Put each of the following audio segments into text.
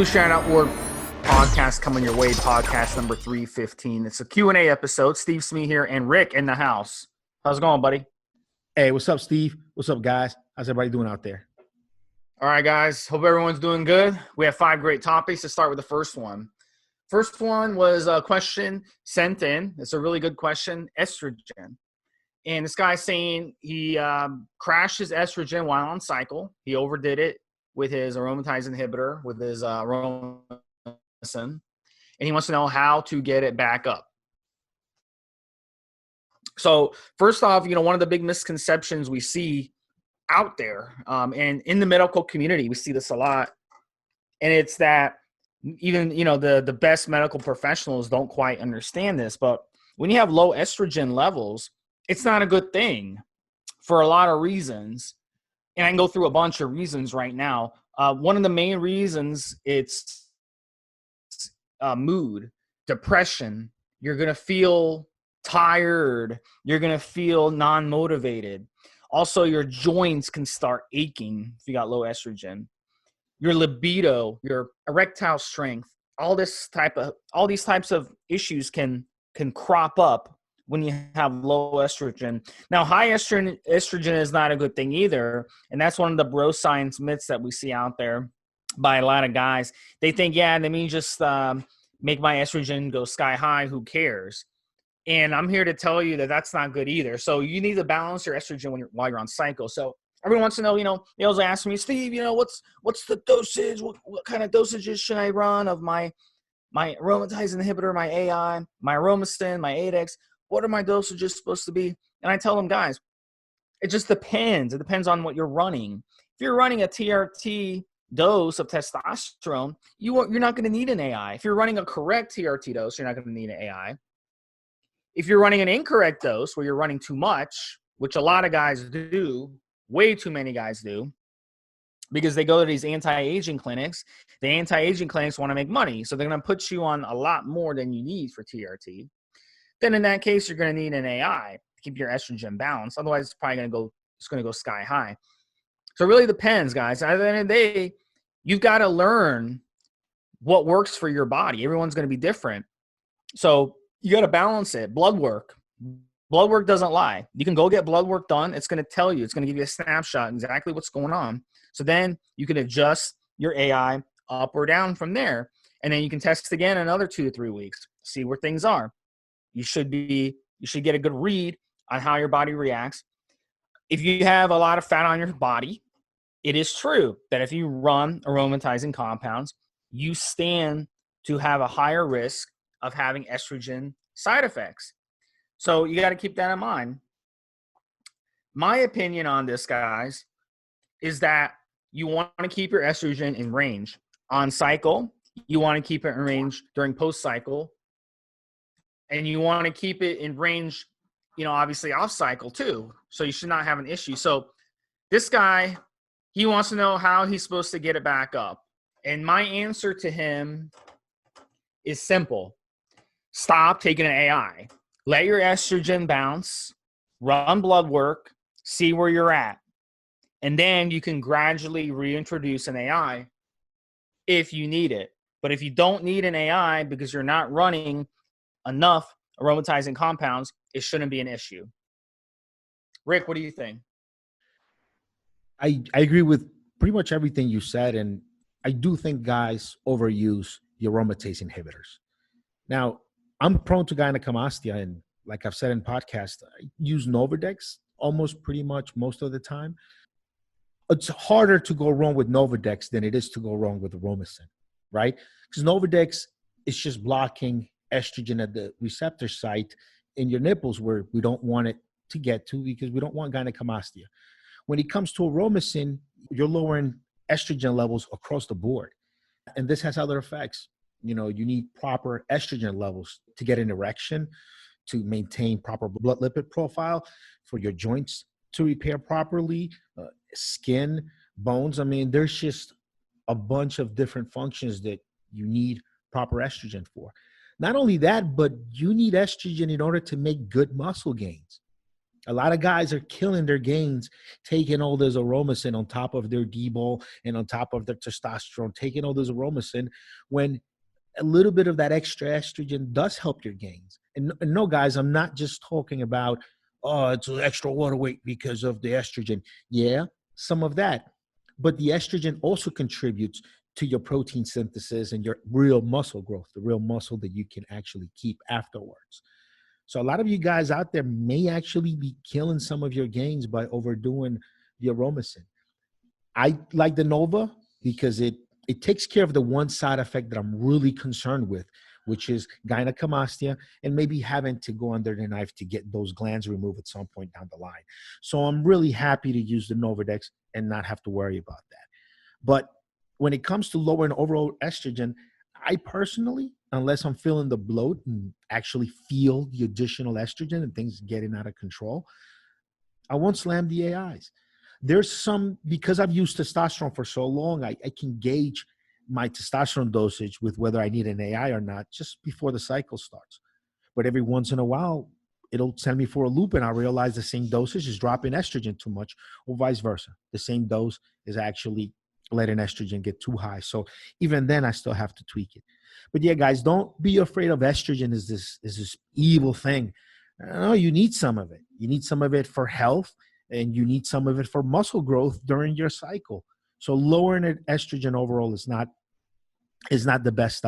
Evolutionary Podcast coming your way, podcast number 315. It's a Q&A episode. Stevesmi here and Rick in the house. How's it going, buddy? Hey, what's up, Steve? What's up, guys? How's everybody doing out there? All right, guys. Hope everyone's doing good. We have 5 great topics. Let's start with the first one. First one was a question sent in. It's a really good question. Estrogen. And this guy's saying he crashed his estrogen while on cycle. He overdid it with his aromatase inhibitor, with his aromacin. And he wants to know how to get it back up. So first off, one of the big misconceptions we see out there and in the medical community, we see this a lot. And it's that even, the best medical professionals don't quite understand this. But when you have low estrogen levels, it's not a good thing for a lot of reasons. And I can go through a bunch of reasons right now. One of the main reasons, it's mood, depression. You're going to feel tired. You're going to feel non-motivated. Also, your joints can start aching if you got low estrogen. Your libido, your erectile strength, all these types of issues can crop up when you have low estrogen. Now, high estrogen is not a good thing either, and that's one of the bro science myths that we see out there by a lot of guys. They think, let me just make my estrogen go sky high. Who cares? And I'm here to tell you that that's not good either. So you need to balance your estrogen while you're on cycle. So everyone wants to know, they always ask me, Steve, what's the dosage? What kind of dosages should I run of my aromatase inhibitor, my AI, my aromacin, my 8X? What are my dosages supposed to be? And I tell them, guys, it just depends. It depends on what you're running. If you're running a TRT dose of testosterone, you're not going to need an AI. If you're running a correct TRT dose, you're not going to need an AI. If you're running an incorrect dose where you're running too much, which a lot of guys do, way too many guys do, because they go to these anti-aging clinics. The anti-aging clinics want to make money, so they're going to put you on a lot more than you need for TRT. Then in that case, you're going to need an AI to keep your estrogen balanced. Otherwise, it's probably going to go sky high. So it really depends, guys. At the end of the day, you've got to learn what works for your body. Everyone's going to be different. So you got to balance it. Blood work doesn't lie. You can go get blood work done. It's going to tell you. It's going to give you a snapshot exactly what's going on. So then you can adjust your AI up or down from there. And then you can test again in another 2 to 3 weeks. See where things are. You should get a good read on how your body reacts. If you have a lot of fat on your body, it is true that if you run aromatizing compounds, you stand to have a higher risk of having estrogen side effects. So you got to keep that in mind. My opinion on this, guys, is that you want to keep your estrogen in range. On cycle, you want to keep it in range during post-cycle. And you want to keep it in range, obviously off cycle too. So you should not have an issue. So this guy, he wants to know how he's supposed to get it back up. And my answer to him is simple. Stop taking an AI. Let your estrogen bounce, run blood work, see where you're at. And then you can gradually reintroduce an AI if you need it. But if you don't need an AI because you're not running enough aromatizing compounds, it shouldn't be an issue. Rick, what do you think? I agree with pretty much everything you said. And I do think guys overuse the aromatase inhibitors. Now, I'm prone to gynecomastia, and like I've said in podcasts, I use Novadex almost pretty much most of the time. It's harder to go wrong with Novadex than it is to go wrong with aromacin, right? Because Novadex is just blocking estrogen at the receptor site in your nipples where we don't want it to get to because we don't want gynecomastia. When it comes to aromacin, you're lowering estrogen levels across the board. And this has other effects. You need proper estrogen levels to get an erection, to maintain proper blood lipid profile, for your joints to repair properly, skin, bones. I mean, there's just a bunch of different functions that you need proper estrogen for. Not only that, but you need estrogen in order to make good muscle gains. A lot of guys are killing their gains, taking all this aromasin on top of their D-bol and on top of their testosterone, taking all this aromasin when a little bit of that extra estrogen does help your gains. And no, guys, I'm not just talking about, oh, it's an extra water weight because of the estrogen. Yeah, some of that. But the estrogen also contributes to your protein synthesis and your real muscle growth, the real muscle that you can actually keep afterwards. So a lot of you guys out there may actually be killing some of your gains by overdoing the aromasin. I like the Nova because it takes care of the one side effect that I'm really concerned with, which is gynecomastia and maybe having to go under the knife to get those glands removed at some point down the line. So I'm really happy to use the Novadex and not have to worry about that. But when it comes to lowering overall estrogen, I personally, unless I'm feeling the bloat and actually feel the additional estrogen and things getting out of control, I won't slam the AIs. There's some, because I've used testosterone for so long, I can gauge my testosterone dosage with whether I need an AI or not just before the cycle starts. But every once in a while, it'll send me for a loop and I realize the same dosage is dropping estrogen too much or vice versa. The same dose is actually letting estrogen get too high. So even then I still have to tweak it. But yeah, guys, don't be afraid of estrogen as this evil thing. No, you need some of it. You need some of it for health and you need some of it for muscle growth during your cycle. So lowering estrogen overall is not the best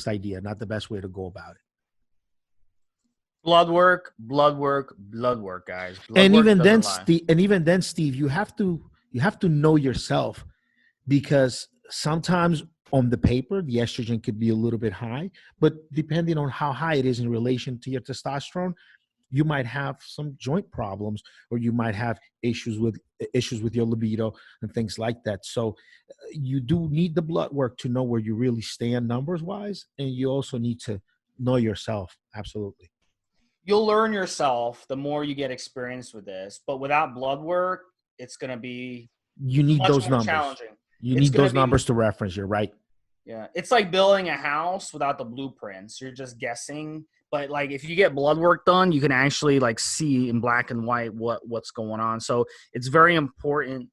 idea, not the best way to go about it. Blood work, guys. And even then, Steve, you have to know yourself, because sometimes on the paper the estrogen could be a little bit high, but depending on how high it is in relation to your testosterone, you might have some joint problems or you might have issues with your libido and things like that. So you do need the blood work to know where you really stand numbers wise, and you also need to know yourself. Absolutely. You'll learn yourself the more you get experience with this, but without blood work, it's going to be you need much those more numbers. Challenging. You need those numbers to reference. You're right. Yeah. It's like building a house without the blueprints. You're just guessing. But like if you get blood work done, you can actually like see in black and white what's going on. So it's very important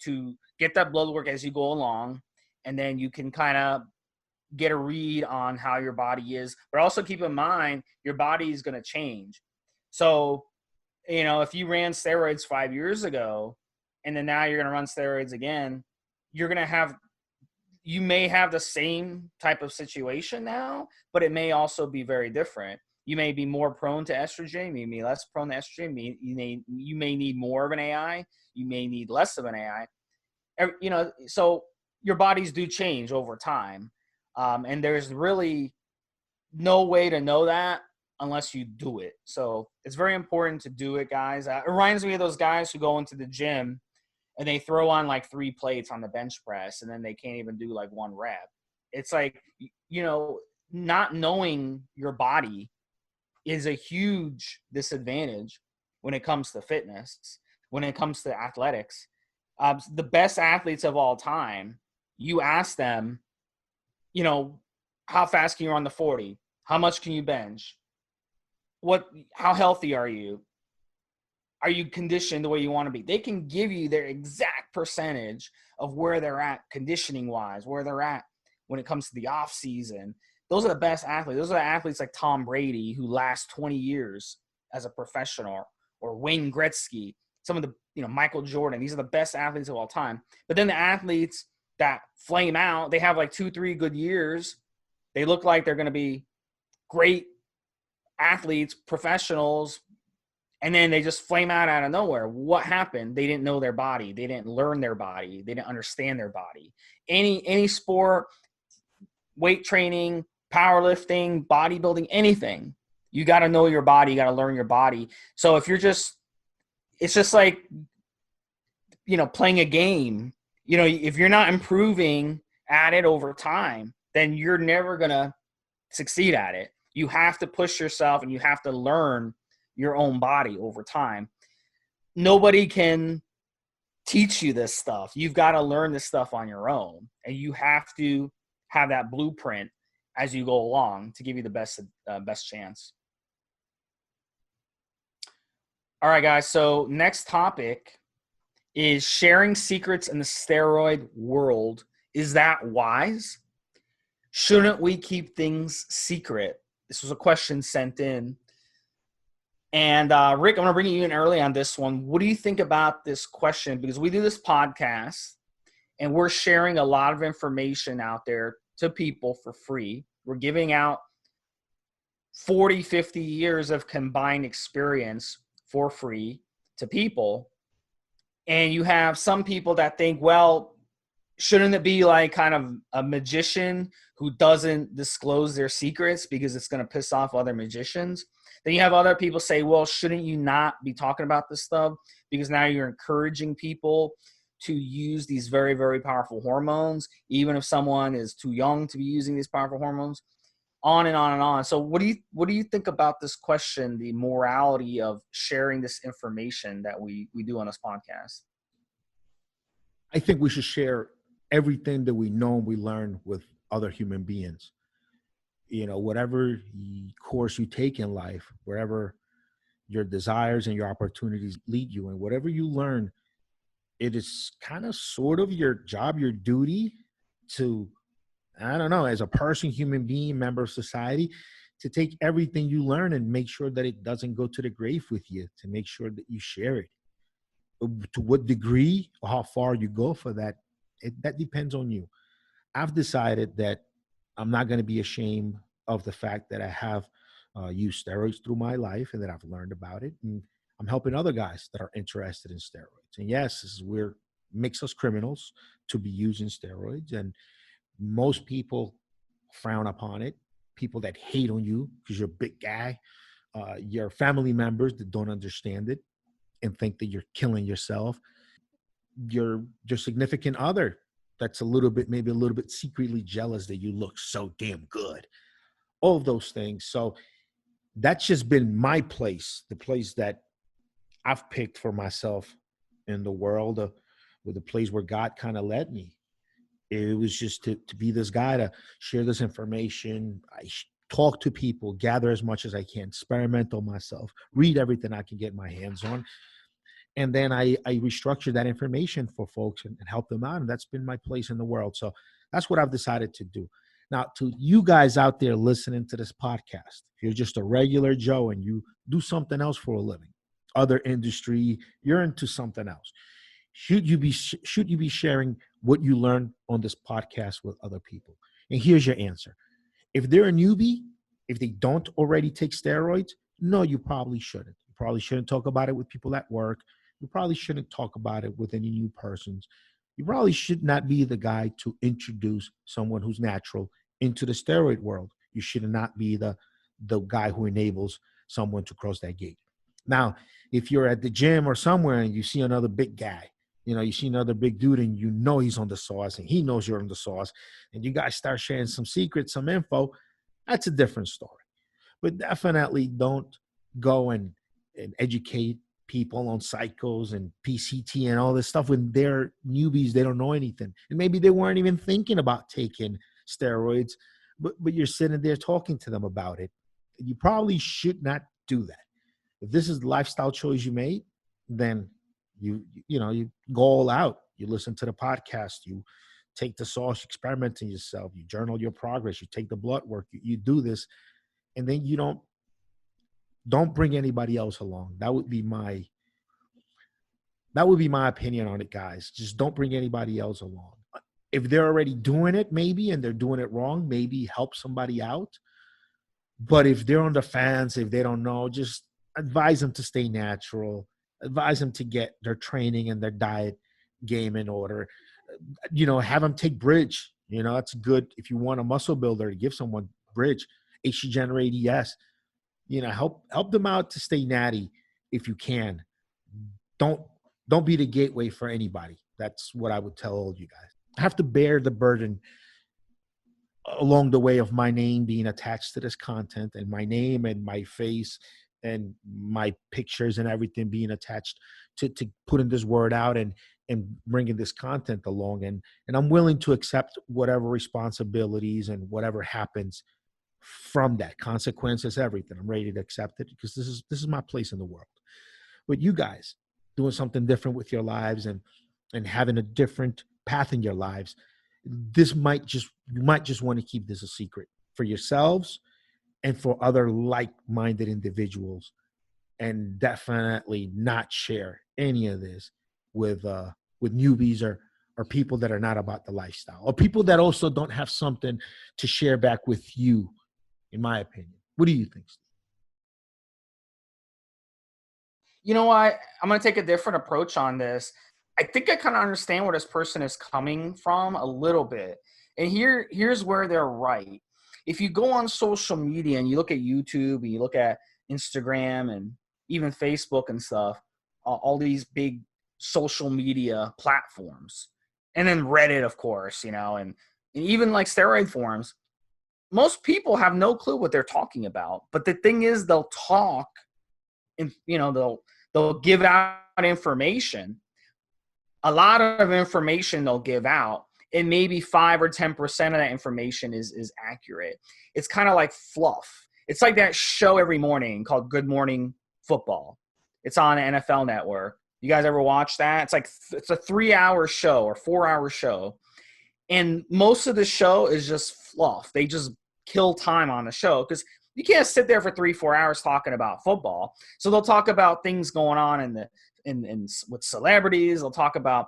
to get that blood work as you go along, and then you can kind of get a read on how your body is. But also keep in mind your body is going to change. So, you know, if you ran steroids 5 years ago and then now you're going to run steroids again, you may have the same type of situation now, but it may also be very different. You may be more prone to estrogen, you may be less prone to estrogen. You may need more of an AI. You may need less of an AI. You know, so your bodies do change over time. And there's really no way to know that unless you do it. So it's very important to do it, guys. It reminds me of those guys who go into the gym and they throw on like 3 plates on the bench press and then they can't even do like 1 rep. It's like, you know, not knowing your body is a huge disadvantage when it comes to fitness, when it comes to athletics. The best athletes of all time, you ask them, you know, how fast can you run the 40? How much can you bench? How healthy are you? Are you conditioned the way you want to be? They can give you their exact percentage of where they're at conditioning wise, where they're at when it comes to the off season. Those are the best athletes. Those are the athletes like Tom Brady who last 20 years as a professional, or Wayne Gretzky, some of the, you know, Michael Jordan. These are the best athletes of all time. But then the athletes that flame out, they have like 2-3 good years. They look like they're going to be great athletes, professionals, and then they just flame out of nowhere. What happened? They didn't know their body. They didn't learn their body. They didn't understand their body. Any sport, weight training, powerlifting, bodybuilding, anything, you got to know your body. You got to learn your body. So if it's just like, you know, playing a game. You know, if you're not improving at it over time, then you're never going to succeed at it. You have to push yourself and you have to learn your own body over time. Nobody can teach you this stuff. You've got to learn this stuff on your own, and you have to have that blueprint as you go along to give you the best chance. All right, guys. So next topic is sharing secrets in the steroid world. Is that wise? Shouldn't we keep things secret? This was a question sent in. And Rick, I'm going to bring you in early on this one. What do you think about this question? Because we do this podcast and we're sharing a lot of information out there to people for free. We're giving out 40, 50 years of combined experience for free to people. And you have some people that think, well, shouldn't it be like kind of a magician who doesn't disclose their secrets because it's going to piss off other magicians? Then you have other people say, well, shouldn't you not be talking about this stuff because now you're encouraging people to use these very, very powerful hormones, even if someone is too young to be using these powerful hormones? On and on and on. So what do you think about this question, the morality of sharing this information that we do on this podcast? I think we should share everything that we know and we learn with other human beings. You know, whatever course you take in life, wherever your desires and your opportunities lead you, and whatever you learn, it is kind of sort of your job, your duty to, I don't know, as a person, human being, member of society, to take everything you learn and make sure that it doesn't go to the grave with you, to make sure that you share it. To what degree or how far you go for that, that depends on you. I've decided that I'm not going to be ashamed of the fact that I have used steroids through my life and that I've learned about it. And I'm helping other guys that are interested in steroids. And yes, this is where makes us criminals to be using steroids. And most people frown upon it. People that hate on you because you're a big guy, your family members that don't understand it and think that you're killing yourself, your significant other that's maybe a little bit secretly jealous that you look so damn good. All of those things. So that's just been my place, the place that I've picked for myself in the world, with the place where God kind of led me. It was just to be this guy, to share this information. I talk to people, gather as much as I can, experiment on myself, read everything I can get my hands on. And then I restructure that information for folks and help them out. And that's been my place in the world. So that's what I've decided to do. Now, to you guys out there listening to this podcast, if you're just a regular Joe and you do something else for a living, other industry, you're into something else, should you be sharing what you learned on this podcast with other people? And here's your answer. If they're a newbie, if they don't already take steroids, no, you probably shouldn't. You probably shouldn't talk about it with people at work. You probably shouldn't talk about it with any new persons. You probably should not be the guy to introduce someone who's natural into the steroid world. You should not be the guy who enables someone to cross that gate. Now, if you're at the gym or somewhere and you see another big guy, you see another big dude and you know he's on the sauce and he knows you're on the sauce, and you guys start sharing some secrets, some info, that's a different story. But definitely don't go and educate people on cycles and PCT and all this stuff when they're newbies. They don't know anything. And maybe they weren't even thinking about taking steroids, but you're sitting there talking to them about it. You probably should not do that. If this is the lifestyle choice you made, then you go all out. You listen to the podcast, you take the sauce, experiment on yourself, you journal your progress, you take the blood work, you do this, and then you don't bring anybody else along. That would be my opinion on it, guys. Just don't bring anybody else along. If they're already doing it, maybe, and they're doing it wrong, maybe help somebody out. But if they're on the fence, if they don't know, just advise them to stay natural. Advise them to get their training and their diet game in order. Have them take bridge. It's good if you want a muscle builder to give someone bridge, estrogen or ADS. Help them out to stay natty if you can. Don't be the gateway for anybody. That's what I would tell all you guys. I have to bear the burden along the way of my name being attached to this content, and my name and my face and my pictures and everything being attached to putting this word out and bringing this content along. And I'm willing to accept whatever responsibilities and whatever happens from that. Consequences, everything. I'm ready to accept it because this is my place in the world. But you guys doing something different with your lives and having a different path in your lives, you might just want to keep this a secret for yourselves and for other like-minded individuals, and definitely not share any of this with newbies or people that are not about the lifestyle, or people that also don't have something to share back with you, in my opinion. What do you think, Steve? You know what? I'm going to take a different approach on this. I think I kind of understand where this person is coming from a little bit. And here's where they're right. If you go on social media and you look at YouTube and you look at Instagram and even Facebook and stuff, all these big social media platforms, and then Reddit, of course, and even like steroid forums, most people have no clue what they're talking about. But the thing is, they'll talk and, they'll give out information. A lot of information they'll give out, and maybe 5 or 10% of that information is accurate. It's kind of like fluff. It's like that show every morning called Good Morning Football. It's on the NFL Network. You guys ever watch that? It's a 3-hour show or 4-hour show. And most of the show is just fluff. They just kill time on the show because you can't sit there for 3-4 hours talking about football. So they'll talk about things going on in with celebrities. They'll talk about,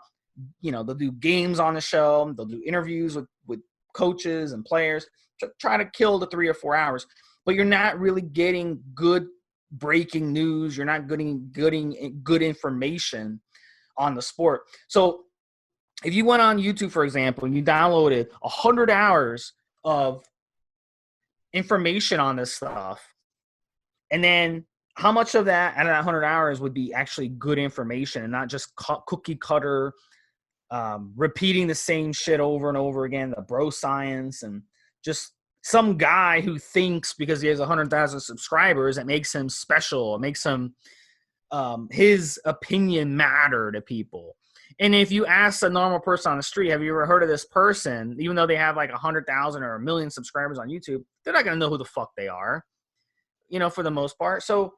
they'll do games on the show. They'll do interviews with coaches and players to try to kill the 3 or 4 hours. But you're not really getting good breaking news. You're not getting good information on the sport. So if you went on YouTube, for example, and you downloaded 100 hours of information on this stuff, and then how much of that out of that 100 hours would be actually good information and not just cookie cutter, repeating the same shit over and over again, the bro science, and just some guy who thinks because he has 100,000 subscribers, it makes him special. It makes him, his opinion matter to people. And if you ask a normal person on the street, have you ever heard of this person, even though they have like 100,000 or 1 million subscribers on YouTube, they're not going to know who the fuck they are, for the most part. So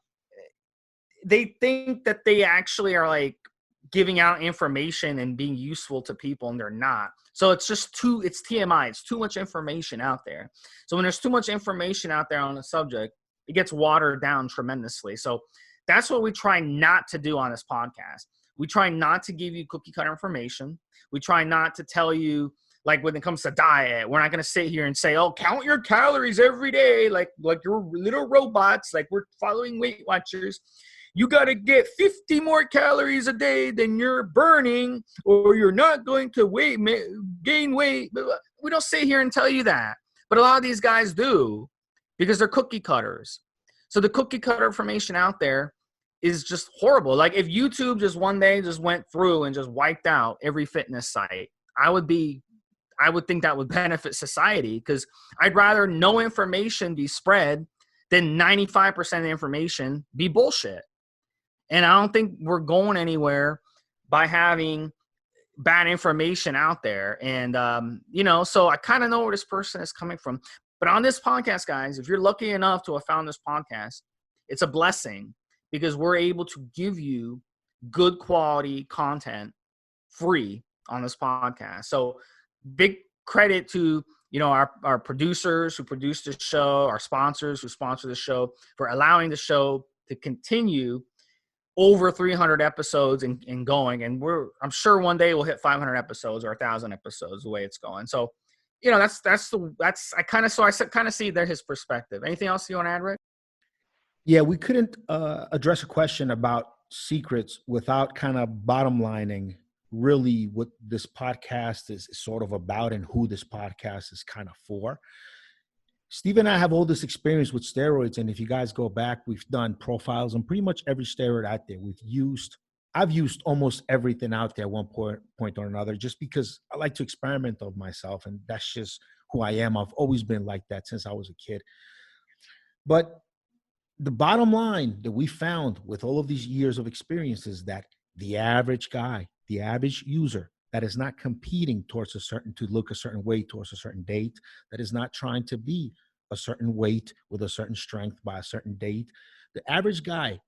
they think that they actually are like giving out information and being useful to people, and they're not. So it's TMI. It's too much information out there. So when there's too much information out there on the subject, it gets watered down tremendously. So that's what we try not to do on this podcast. We try not to give you cookie cutter information. We try not to tell you, like when it comes to diet, we're not going to sit here and say, oh, count your calories every day. Like you're little robots, like we're following Weight Watchers. You got to get 50 more calories a day than you're burning, or you're not going to gain weight. We don't sit here and tell you that. But a lot of these guys do because they're cookie cutters. So the cookie cutter information out there is just horrible. Like if YouTube just one day just went through and just wiped out every fitness site, I would think that would benefit society, because I'd rather no information be spread than 95% of the information be bullshit. And I don't think we're going anywhere by having bad information out there. And, so I kind of know where this person is coming from. But on this podcast, guys, if you're lucky enough to have found this podcast, it's a blessing, because we're able to give you good quality content free on this podcast. So big credit to, our producers who produce the show, our sponsors who sponsor the show, for allowing the show to continue over 300 episodes and going. And I'm sure one day we'll hit 500 episodes or 1,000 episodes the way it's going. So, I kind of see there his perspective. Anything else you want to add, Rick? Yeah, we couldn't address a question about secrets without kind of bottom lining really what this podcast is sort of about and who this podcast is kind of for. Steve and I have all this experience with steroids, and if you guys go back, we've done profiles on pretty much every steroid out there. I've used almost everything out there at one point or another, just because I like to experiment of myself, and that's just who I am. I've always been like that since I was a kid. But the bottom line that we found with all of these years of experience is that the average guy, the average user that is not competing towards to look a certain way towards a certain date, that is not trying to be a certain weight with a certain strength by a certain date, the average guy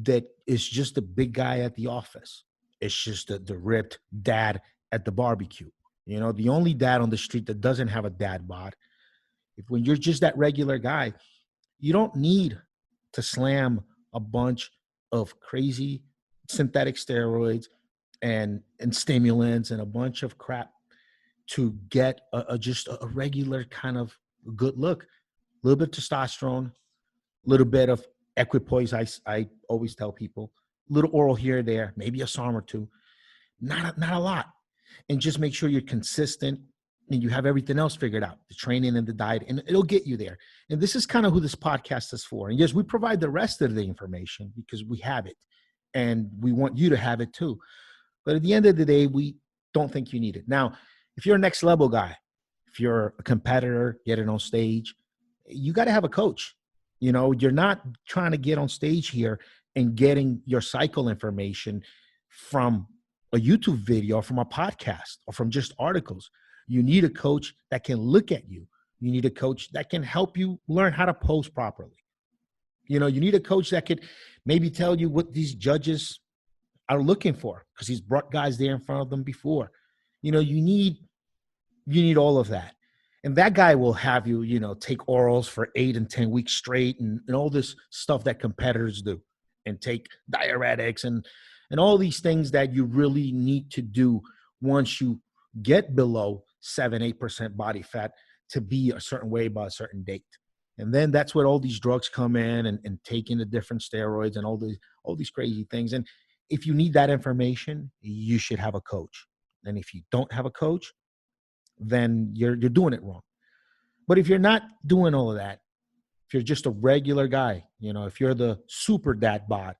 that is just the big guy at the office. It's just the ripped dad at the barbecue. You know, the only dad on the street that doesn't have a dad bod. If when you're just that regular guy, you don't need to slam a bunch of crazy synthetic steroids and stimulants and a bunch of crap to get just a regular kind of good look. A little bit of testosterone, a little bit of equipoise. I always tell people, little oral here or there, maybe a SARM or two, not a lot. And just make sure you're consistent and you have everything else figured out, the training and the diet, and it'll get you there. And this is kind of who this podcast is for. And yes, we provide the rest of the information because we have it and we want you to have it too. But at the end of the day, we don't think you need it. Now, if you're a next level guy, if you're a competitor, getting on stage, you got to have a coach. You know, you're not trying to get on stage here and getting your cycle information from a YouTube video, or from a podcast, or from just articles. You need a coach that can look at you. You need a coach that can help you learn how to pose properly. You know, you need a coach that could maybe tell you what these judges are looking for because he's brought guys there in front of them before. You know, you need all of that. And that guy will have you, you know, take orals for 8 and 10 weeks straight and all this stuff that competitors do, and take diuretics and all these things that you really need to do once you get below 7-8% body fat to be a certain way by a certain date. And then that's where all these drugs come in and taking the different steroids and all these crazy things. And if you need that information, you should have a coach. And if you don't have a coach, then you're doing it wrong. But if you're not doing all of that, if you're just a regular guy, you know, if you're the super dad bod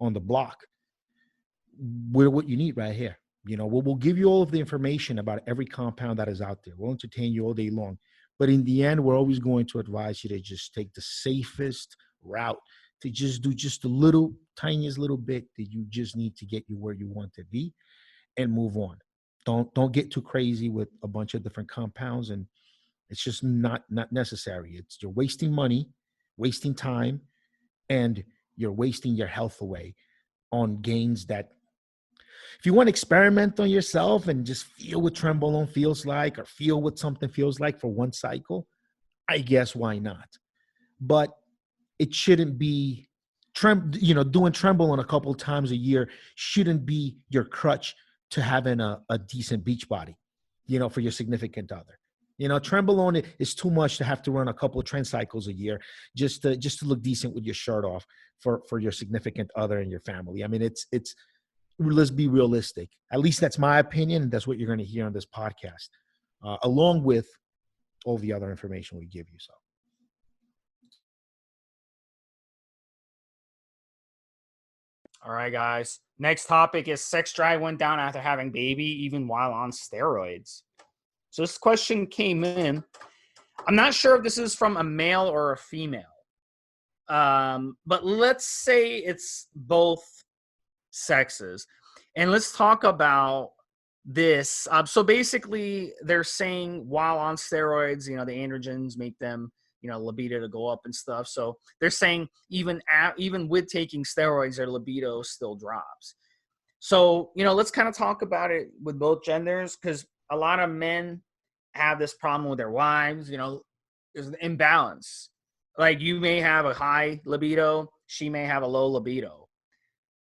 on the block, we're what you need right here. You know, we'll give you all of the information about every compound that is out there. We'll entertain you all day long. But in the end, we're always going to advise you to just take the safest route, to just do just a little, tiniest little bit that you just need to get you where you want to be and move on. Don't get too crazy with a bunch of different compounds, and it's just not necessary. You're wasting money, wasting time, and you're wasting your health away on gains that, if you want to experiment on yourself and just feel what trenbolone feels like or feel what something feels like for one cycle, I guess why not? But it shouldn't be, doing trenbolone a couple of times a year shouldn't be your crutch to having a decent beach body, you know, for your significant other. You know, trenbolone is too much to have to run a couple of tren cycles a year just to look decent with your shirt off for your significant other and your family. I mean, it's let's be realistic. At least that's my opinion, and that's what you're going to hear on this podcast, along with all the other information we give you. So. All right, guys. Next topic is sex drive went down after having baby, even while on steroids. So this question came in. I'm not sure if this is from a male or a female, but let's say it's both sexes. And let's talk about this. So basically, they're saying while on steroids, you know, the androgens make them, you know, libido to go up and stuff. So they're saying even with taking steroids, their libido still drops. So, you know, let's kind of talk about it with both genders, because a lot of men have this problem with their wives. You know, there's an imbalance. Like, you may have a high libido, she may have a low libido,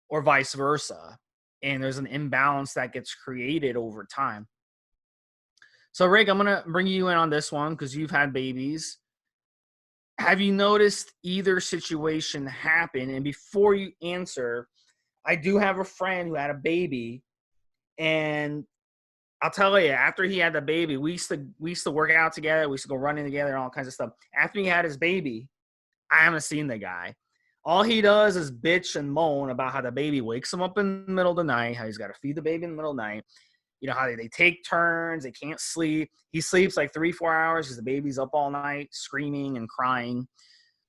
or vice versa. And there's an imbalance that gets created over time. So, Rick, I'm going to bring you in on this one because you've had babies. Have you noticed either situation happen? And before you answer, I do have a friend who had a baby, and I'll tell you, after he had the baby, we used to work out together. We used to go running together and all kinds of stuff. After he had his baby, I haven't seen the guy. All he does is bitch and moan about how the baby wakes him up in the middle of the night, how he's got to feed the baby in the middle of the night. You know, how they take turns, they can't sleep. He sleeps like 3-4 hours because the baby's up all night screaming and crying.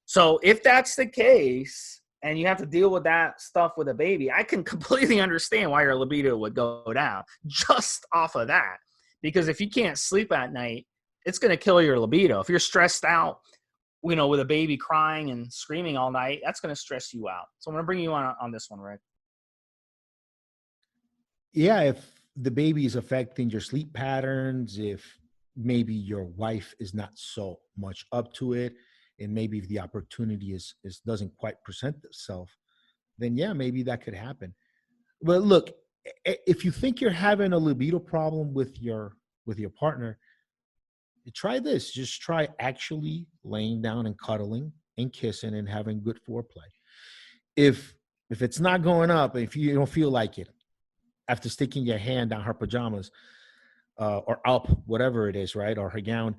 So if that's the case, and you have to deal with that stuff with a baby, I can completely understand why your libido would go down just off of that. Because if you can't sleep at night, it's going to kill your libido. If you're stressed out with a baby crying and screaming all night, that's going to stress you out. So I'm going to bring you on this one, Rick. Yeah, if the baby is affecting your sleep patterns, if maybe your wife is not so much up to it, and maybe if the opportunity is doesn't quite present itself, then yeah, maybe that could happen. But look, if you think you're having a libido problem with your partner, try this. Just try actually laying down and cuddling and kissing and having good foreplay. If it's not going up, if you don't feel like it after sticking your hand down her pajamas, or up, whatever it is, right, or her gown,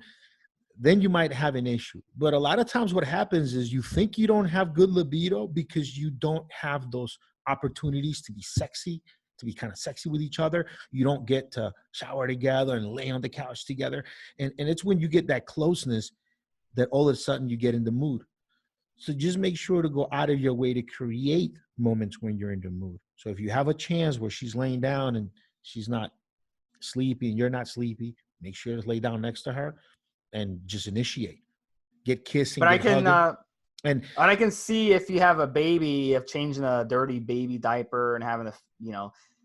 then you might have an issue. But a lot of times what happens is you think you don't have good libido because you don't have those opportunities to be sexy, to be kind of sexy with each other. You don't get to shower together and lay on the couch together. And it's when you get that closeness that all of a sudden you get in the mood. So just make sure to go out of your way to create moments when you're in the mood. So if you have a chance where she's laying down and she's not sleepy and you're not sleepy, make sure to lay down next to her and just initiate. Get kissing. But and I can see if you have a baby, of changing a dirty baby diaper and having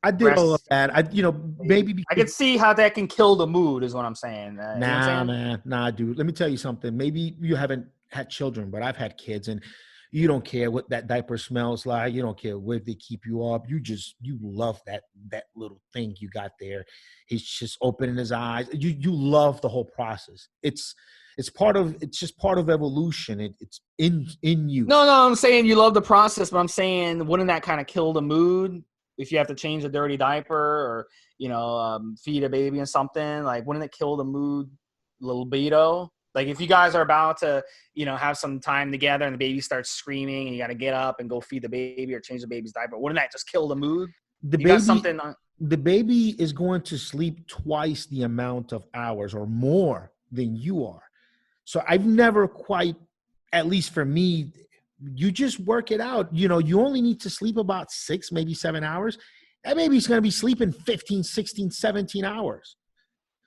I did all of that. Maybe I can see how that can kill the mood, is what I'm saying. Nah, dude. Let me tell you something. Maybe you haven't had children, but I've had kids, and you don't care what that diaper smells like. You don't care where they keep you up. You love that little thing you got there. He's just opening his eyes. You love the whole process. It's just part of evolution. It's in you. No, I'm saying you love the process, but I'm saying, wouldn't that kind of kill the mood if you have to change a dirty diaper or feed a baby and something? Like, wouldn't it kill the mood, libido? Like, if you guys are about to, have some time together and the baby starts screaming and you got to get up and go feed the baby or change the baby's diaper, wouldn't that just kill the mood? The baby is going to sleep twice the amount of hours or more than you are. So I've never quite, at least for me, you just work it out. You only need to sleep about 6, maybe 7 hours. That baby's going to be sleeping 15, 16, 17 hours.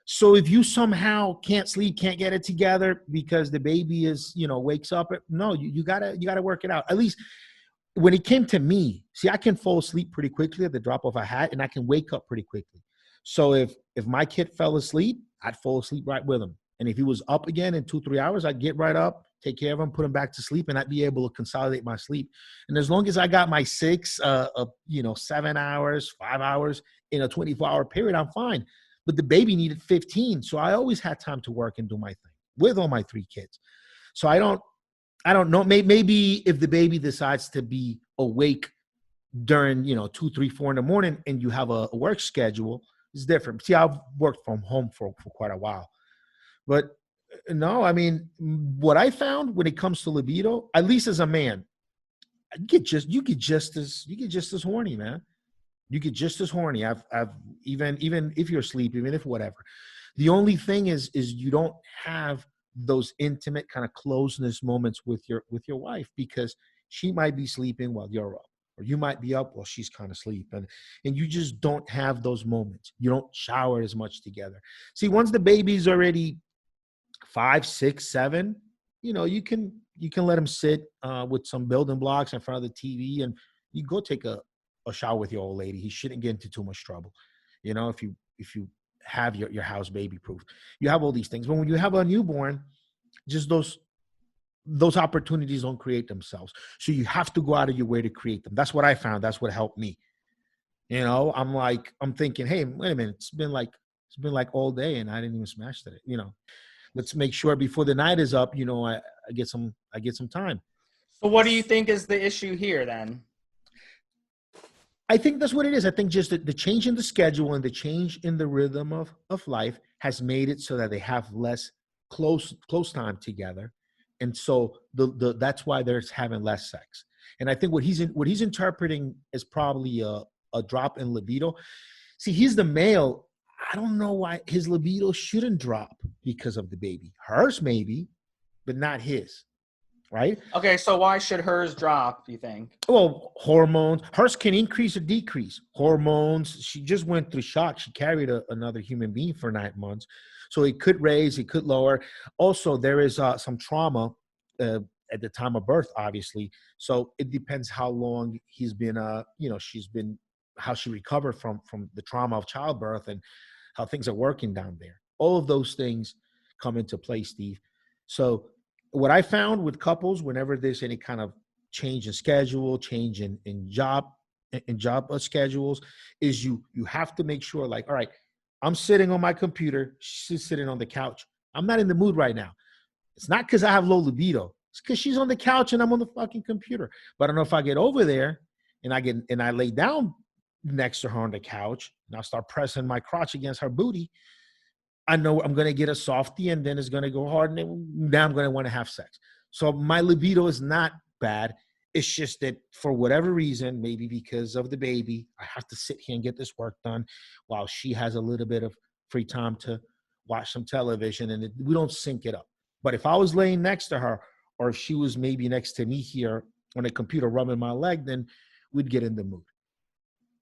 So if you somehow can't sleep, can't get it together because the baby is, wakes up, no, you gotta work it out. At least when it came to me, see, I can fall asleep pretty quickly at the drop of a hat, and I can wake up pretty quickly. So if my kid fell asleep, I'd fall asleep right with him. And if he was up again in 2-3 hours, I'd get right up, take care of him, put him back to sleep, and I'd be able to consolidate my sleep. And as long as I got my 6, 7 hours, 5 hours in a 24-hour period, I'm fine. But the baby needed 15. So I always had time to work and do my thing with all my 3 kids. So I don't know. Maybe if the baby decides to be awake during, 2, 3, 4 in the morning and you have a work schedule, it's different. See, I've worked from home for quite a while. But no, I mean, what I found when it comes to libido, at least as a man, you get just as horny, man. You get just as horny. I've even if you're asleep, even if whatever. The only thing is you don't have those intimate kind of closeness moments with your wife because she might be sleeping while you're up, or you might be up while she's kind of asleep, and you just don't have those moments. You don't shower as much together. See, once the baby's already 5, 6, 7, you can let him sit with some building blocks in front of the TV, and you go take a shower with your old lady. He shouldn't get into too much trouble. If you have your house baby proof, you have all these things. But when you have a newborn, just those opportunities don't create themselves. So you have to go out of your way to create them. That's what I found. That's what helped me. I'm thinking, hey, wait a minute. It's been like all day and I didn't even smash today. Let's make sure before the night is up, I get some time. So what do you think is the issue here then? I think that's what it is. I think just the change in the schedule and the change in the rhythm of life has made it so that they have less close time together. And so that's why they're having less sex. And I think what he's interpreting is probably a drop in libido. See, he's the male. I don't know why his libido shouldn't drop because of the baby. Hers maybe, but not his. Right? Okay, so why should hers drop, do you think? Well, hormones. Hers can increase or decrease. Hormones. She just went through shock. She carried another human being for 9 months. So it could raise, it could lower. Also, there is some trauma at the time of birth, obviously. So it depends how long he's been, she's been, how she recovered from the trauma of childbirth and how things are working down there. All of those things come into play, Steve. So what I found with couples, whenever there's any kind of change in schedule, change in job schedules, is you have to make sure, like, all right, I'm sitting on my computer, she's sitting on the couch. I'm not in the mood right now. It's not because I have low libido. It's because she's on the couch and I'm on the fucking computer. But I don't know if I get over there and I lay down next to her on the couch and I start pressing my crotch against her booty, I know I'm going to get a softie and then it's going to go hard and then now I'm going to want to have sex. So my libido is not bad. It's just that for whatever reason, maybe because of the baby, I have to sit here and get this work done while she has a little bit of free time to watch some television, and we don't sync it up. But if I was laying next to her, or if she was maybe next to me here on a computer rubbing my leg, then we'd get in the mood.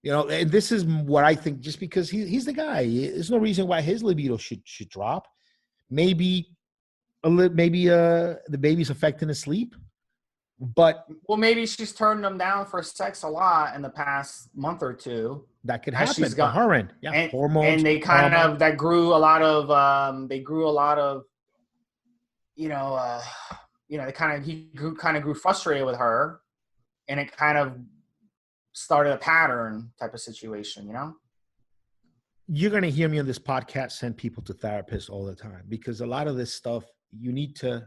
And this is what I think, just because he's the guy. There's no reason why his libido should drop. Maybe the baby's affecting his sleep. But maybe she's turned him down for sex a lot in the past month or two. That could happen on her end. Yeah, and, hormones. And they kind of grew a lot of he grew frustrated with her, and it kind of started a pattern type of situation. You're going to hear me on this podcast send people to therapists all the time, because a lot of this stuff you need to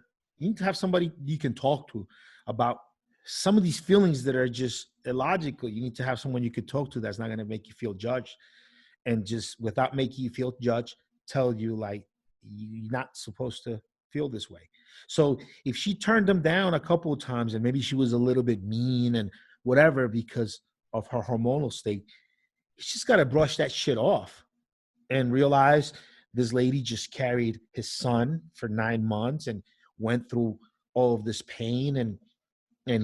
have somebody you can talk to about some of these feelings that are just illogical. You need to have someone you could talk to that's not going to make you feel judged, and just without making you feel judged, tell you like you're not supposed to feel this way. So if she turned him down a couple of times and maybe she was a little bit mean and whatever because of her hormonal state, he's just got to brush that shit off and realize this lady just carried his son for 9 months and went through all of this pain and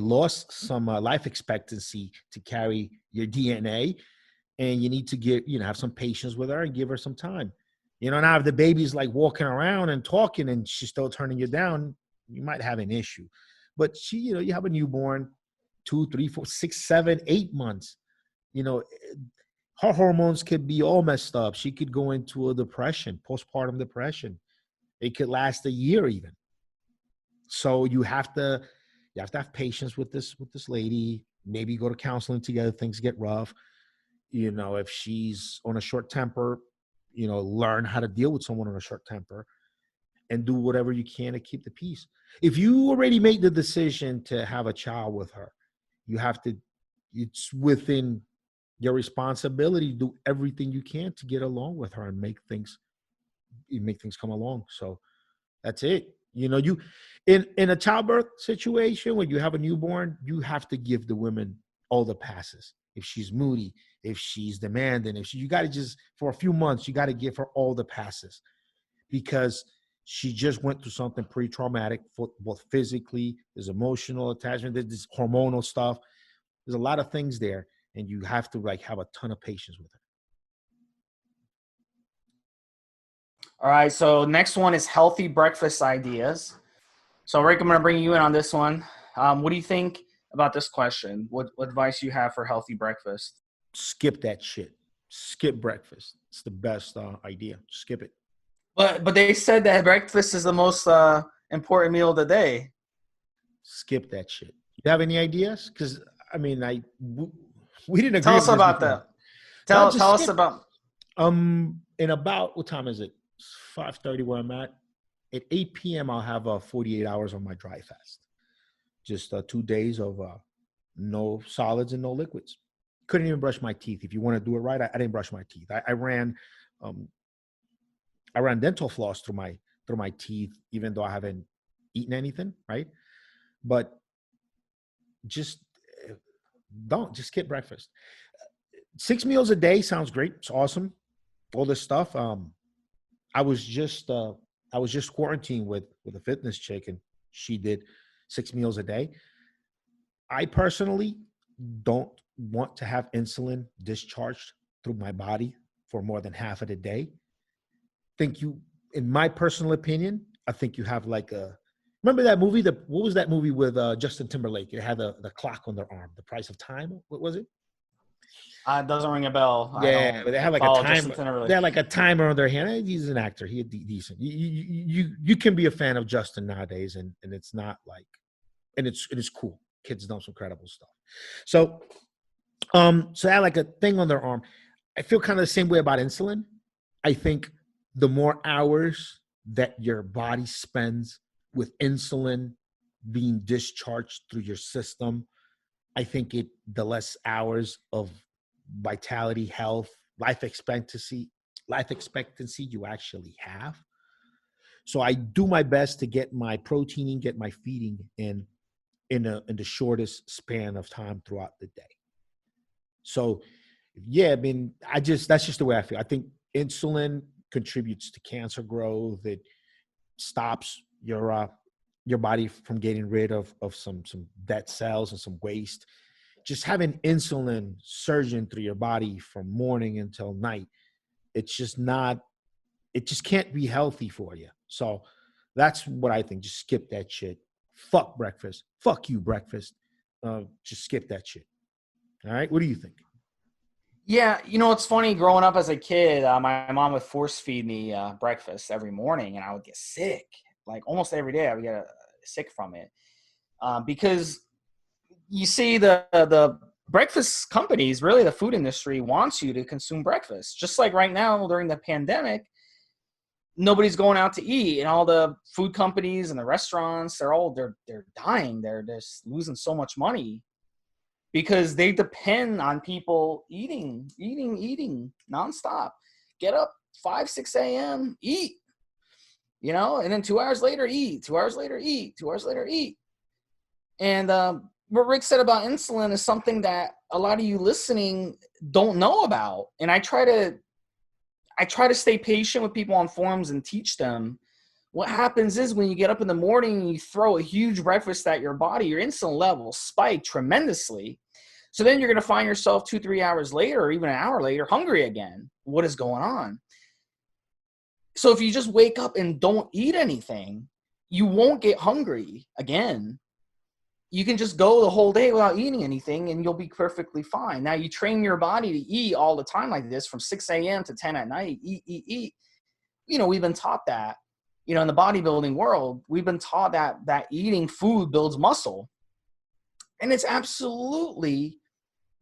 lost some life expectancy to carry your DNA. And you need to have some patience with her and give her some time. Now if the baby's like walking around and talking and she's still turning you down, you might have an issue. But you have a newborn, 2, 3, 4, 6, 7, 8 months. Her hormones could be all messed up. She could go into a depression, postpartum depression. It could last a year even. So you have to have patience with this lady. Maybe go to counseling together. Things get rough. If she's on a short temper, learn how to deal with someone on a short temper and do whatever you can to keep the peace. If you already made the decision to have a child with her, it's within your responsibility to do everything you can to get along with her and make things come along. So that's it. You in a childbirth situation when you have a newborn, you have to give the women all the passes. If she's moody, if she's demanding, you got to just, for a few months, you got to give her all the passes, because she just went through something pretty traumatic, both physically, there's emotional attachment, there's this hormonal stuff. There's a lot of things there, and you have to have a ton of patience with her. All right, so next one is healthy breakfast ideas. So Rick, I'm going to bring you in on this one. What do you think about this question? What advice you have for healthy breakfast? Skip that shit. Skip breakfast. It's the best idea. Skip it. But they said that breakfast is the most important meal of the day. Skip that shit. You have any ideas? Because we didn't agree. Tell us about that. Tell us about. In about, what time is it? 5:30 where I'm at. At 8 p.m. I'll have 48 hours on my dry fast. Just 2 days of no solids and no liquids. Couldn't even brush my teeth. If you want to do it right, I didn't brush my teeth. I ran dental floss through my teeth, even though I haven't eaten anything, right? But just skip breakfast. 6 meals a day sounds great. It's awesome. All this stuff. I was just quarantined with a fitness chick, and she did 6 meals a day. I personally don't want to have insulin discharged through my body for more than half of the day. In my personal opinion, I think you have like Remember that movie? What was that movie with Justin Timberlake? It had the clock on their arm, The Price of Time. What was it? It doesn't ring a bell. I Yeah, don't but they have like a follow Justin timer. They Timberlake. have like a timer on their hand. He's an actor. He decent. You can be a fan of Justin nowadays, and it's not like, and it's cool. Kids know some incredible stuff. So so they have like a thing on their arm. I feel kind of the same way about insulin. I think the more hours that your body spends with insulin being discharged through your system, I think the less hours of vitality, health, life expectancy you actually have. So I do my best to get my proteining, get my feeding in the shortest span of time throughout the day. So yeah, I mean, that's just the way I feel. I think insulin contributes to cancer growth. It stops your body from getting rid of some dead cells and some waste. Just having insulin surging through your body from morning until night, it just can't be healthy for you. So that's what I think. Just skip that shit. Fuck breakfast. Fuck you, breakfast. Just skip that shit. All right. What do you think? Yeah, it's funny. Growing up as a kid, my mom would force feed me breakfast every morning, and I would get sick. Like almost every day, I would get sick from it because you see the breakfast companies, really the food industry, wants you to consume breakfast. Just like right now during the pandemic, nobody's going out to eat, and all the food companies and the restaurants, they're dying. They're just losing so much money because they depend on people eating nonstop. Get up 5, 6 a.m., eat, and then 2 hours later, eat, 2 hours later, eat, 2 hours later, eat. And what Rick said about insulin is something that a lot of you listening don't know about. And I try to stay patient with people on forums and teach them. What happens is when you get up in the morning and you throw a huge breakfast at your body, your insulin levels spike tremendously. So then you're going to find yourself 2-3 hours later, or even an hour later, hungry again. What is going on? So if you just wake up and don't eat anything, you won't get hungry again. You can just go the whole day without eating anything and you'll be perfectly fine. Now you train your body to eat all the time like this from 6 a.m. to 10 at night, eat. We've been taught that. In the bodybuilding world, we've been taught that eating food builds muscle. And it's absolutely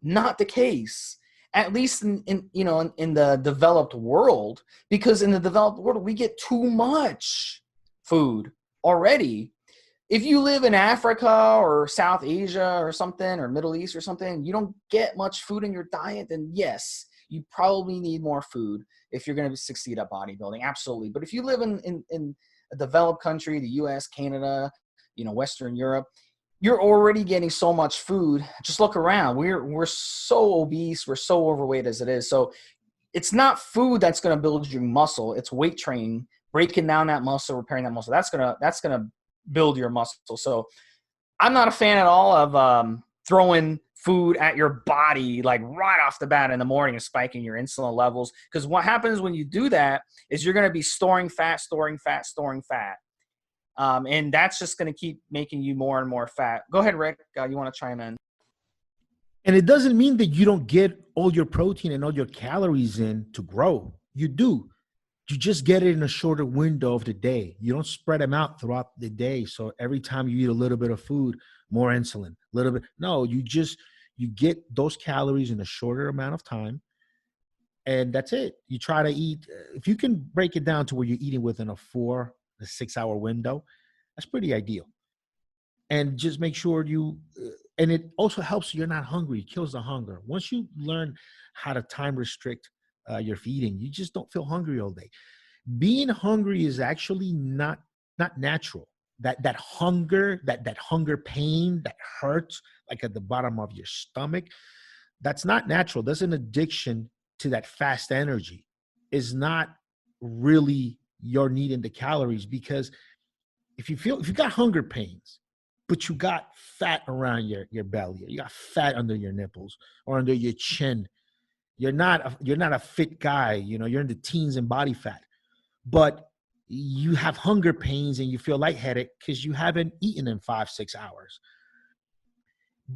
not the case, at least in the developed world, because in the developed world, we get too much food already. If you live in Africa or South Asia or something, or Middle East or something, you don't get much food in your diet, then yes, you probably need more food if you're going to succeed at bodybuilding. Absolutely. But if you live in a developed country, the US, Canada, Western Europe, you're already getting so much food. Just look around. We're so obese. We're so overweight as it is. So it's not food that's going to build your muscle. It's weight training, breaking down that muscle, repairing that muscle. That's going to build your muscle. So I'm not a fan at all of throwing food at your body like right off the bat in the morning and spiking your insulin levels. Because what happens when you do that is you're going to be storing fat. And that's just going to keep making you more and more fat. Go ahead, Rick. You want to chime in? And it doesn't mean that you don't get all your protein and all your calories in to grow. You do. You just get it in a shorter window of the day. You don't spread them out throughout the day. So every time you eat a little bit of food, more insulin, a little bit. No, you get those calories in a shorter amount of time. And that's it. You try to eat. If you can break it down to where you're eating within a 4 to 6 hour window, that's pretty ideal. And just make sure and it also helps you're not hungry. It kills the hunger. Once you learn how to time restrict your feeding, you just don't feel hungry all day. Being hungry is actually not natural. That hunger, that hunger pain that hurts like at the bottom of your stomach, that's not natural. That's an addiction to that fast energy. Is not really your needing the calories, because if you got hunger pains, but you got fat around your belly, you got fat under your nipples or under your chin, you're not a fit guy. You're in the teens in body fat, but you have hunger pains and you feel lightheaded because you haven't eaten in 5-6 hours.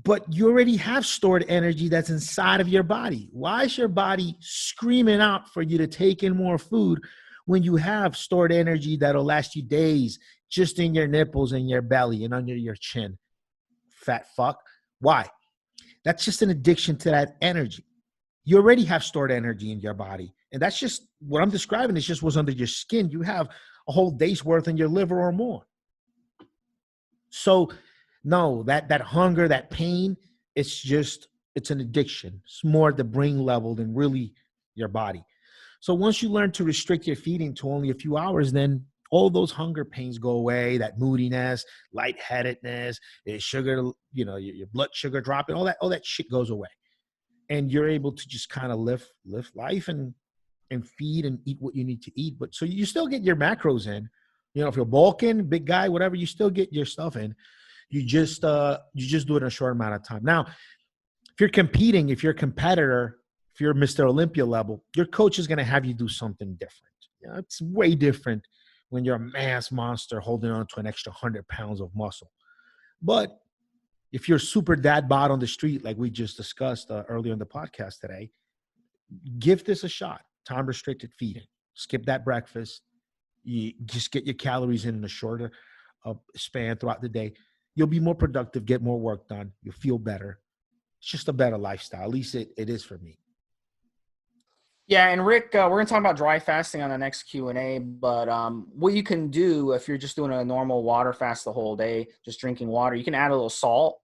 But you already have stored energy that's inside of your body. Why is your body screaming out for you to take in more food when you have stored energy that'll last you days just in your nipples and your belly and under your chin? Fat fuck. Why? That's just an addiction to that energy. You already have stored energy in your body. And that's just what I'm describing. It's just what's under your skin. You have a whole day's worth in your liver or more. So no, that hunger, that pain, it's an addiction. It's more at the brain level than really your body. So once you learn to restrict your feeding to only a few hours, then all those hunger pains go away, that moodiness, lightheadedness, sugar, your blood sugar dropping, all that shit goes away. And you're able to just kind of live life and feed and eat what you need to eat. But so you still get your macros in. If you're bulking, big guy, whatever, you still get your stuff in. You just do it in a short amount of time. Now, if you're competing, if you're a competitor, if you're Mr. Olympia level, your coach is going to have you do something different. It's way different when you're a mass monster holding on to an extra 100 pounds of muscle. But if you're super dad bod on the street, like we just discussed earlier in the podcast today, give this a shot. Time restricted feeding. Skip that breakfast. You just get your calories in a shorter span throughout the day. You'll be more productive, get more work done. You'll feel better. It's just a better lifestyle. At least it is for me. Yeah, and Rick, we're going to talk about dry fasting on the next Q&A, but what you can do if you're just doing a normal water fast the whole day, just drinking water, you can add a little salt,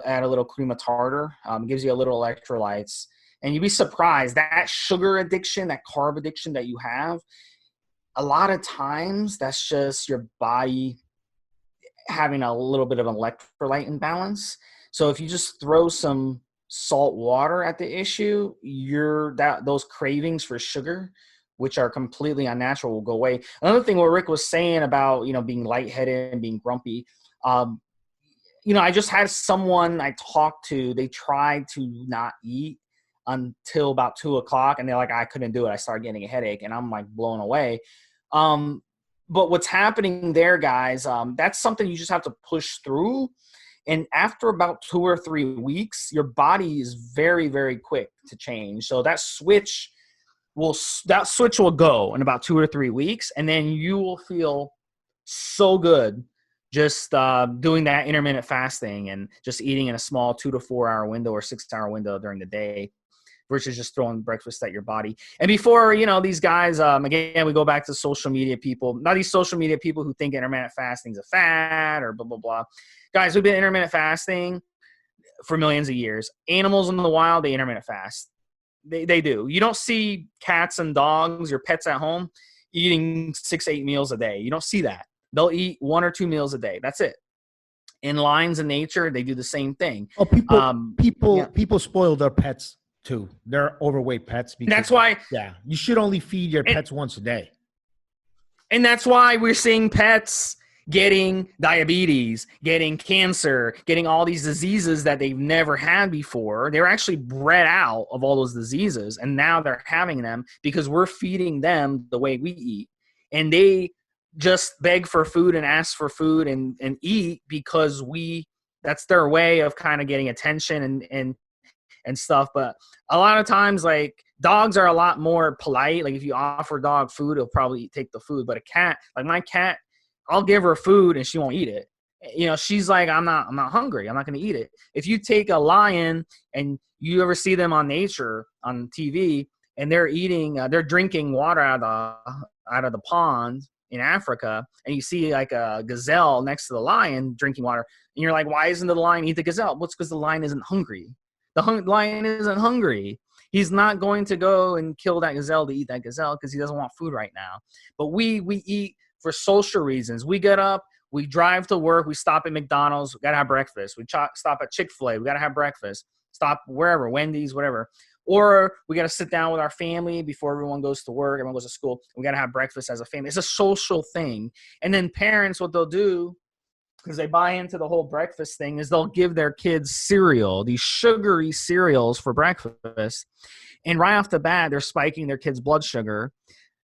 add a little cream of tartar, gives you a little electrolytes, and you'd be surprised that sugar addiction, that carb addiction that you have, a lot of times that's just your body having a little bit of an electrolyte imbalance. So if you just throw some salt water at the issue, those cravings for sugar, which are completely unnatural, will go away. Another thing what Rick was saying about, being lightheaded and being grumpy, I just had someone I talked to, they tried to not eat until about 2:00 and they're like, I couldn't do it. I started getting a headache and I'm like blown away. But what's happening there, guys, that's something you just have to push through. And after about 2 or 3 weeks, your body is very, very quick to change. So that switch will go in about 2 or 3 weeks, and then you will feel so good just doing that intermittent fasting and just eating in a small 2 to 4 hour window or 6 hour window during the day versus just throwing breakfast at your body. And before, these guys, again, we go back to social media people, not these social media people who think intermittent fasting is a fad or blah, blah, blah. Guys, we've been intermittent fasting for millions of years. Animals in the wild, they intermittent fast. They do. You don't see cats and dogs, your pets at home, eating 6-8 meals a day. You don't see that. They'll eat 1 or 2 meals a day. That's it. In lions in nature, they do the same thing. Oh, people spoil their pets too. They're overweight pets. Because, that's why. Yeah, you should only feed your pets once a day. And that's why we're seeing pets getting diabetes, getting cancer, getting all these diseases that they've never had before. They were actually bred out of all those diseases, and now they're having them because we're feeding them the way we eat. And they just beg for food and ask for food and eat because that's their way of kind of getting attention and stuff. But a lot of times, like, dogs are a lot more polite. Like, if you offer a dog food, it'll probably take the food. But a cat, like my cat, I'll give her food and she won't eat it. She's like, I'm not hungry. I'm not going to eat it. If you take a lion and you ever see them on nature on TV and they're drinking water out of the pond in Africa, and you see like a gazelle next to the lion drinking water, and you're like, why isn't the lion eat the gazelle? Well, it's because the lion isn't hungry. The lion isn't hungry. He's not going to go and kill that gazelle to eat that gazelle because he doesn't want food right now. But we eat for social reasons. We get up, we drive to work, we stop at McDonald's, we got to have breakfast. We stop at Chick-fil-A, we got to have breakfast. Stop wherever, Wendy's, whatever. Or we got to sit down with our family before everyone goes to work, everyone goes to school. We got to have breakfast as a family. It's a social thing. And then parents, what they'll do, because they buy into the whole breakfast thing, is they'll give their kids cereal, these sugary cereals for breakfast. And right off the bat, they're spiking their kids' blood sugar.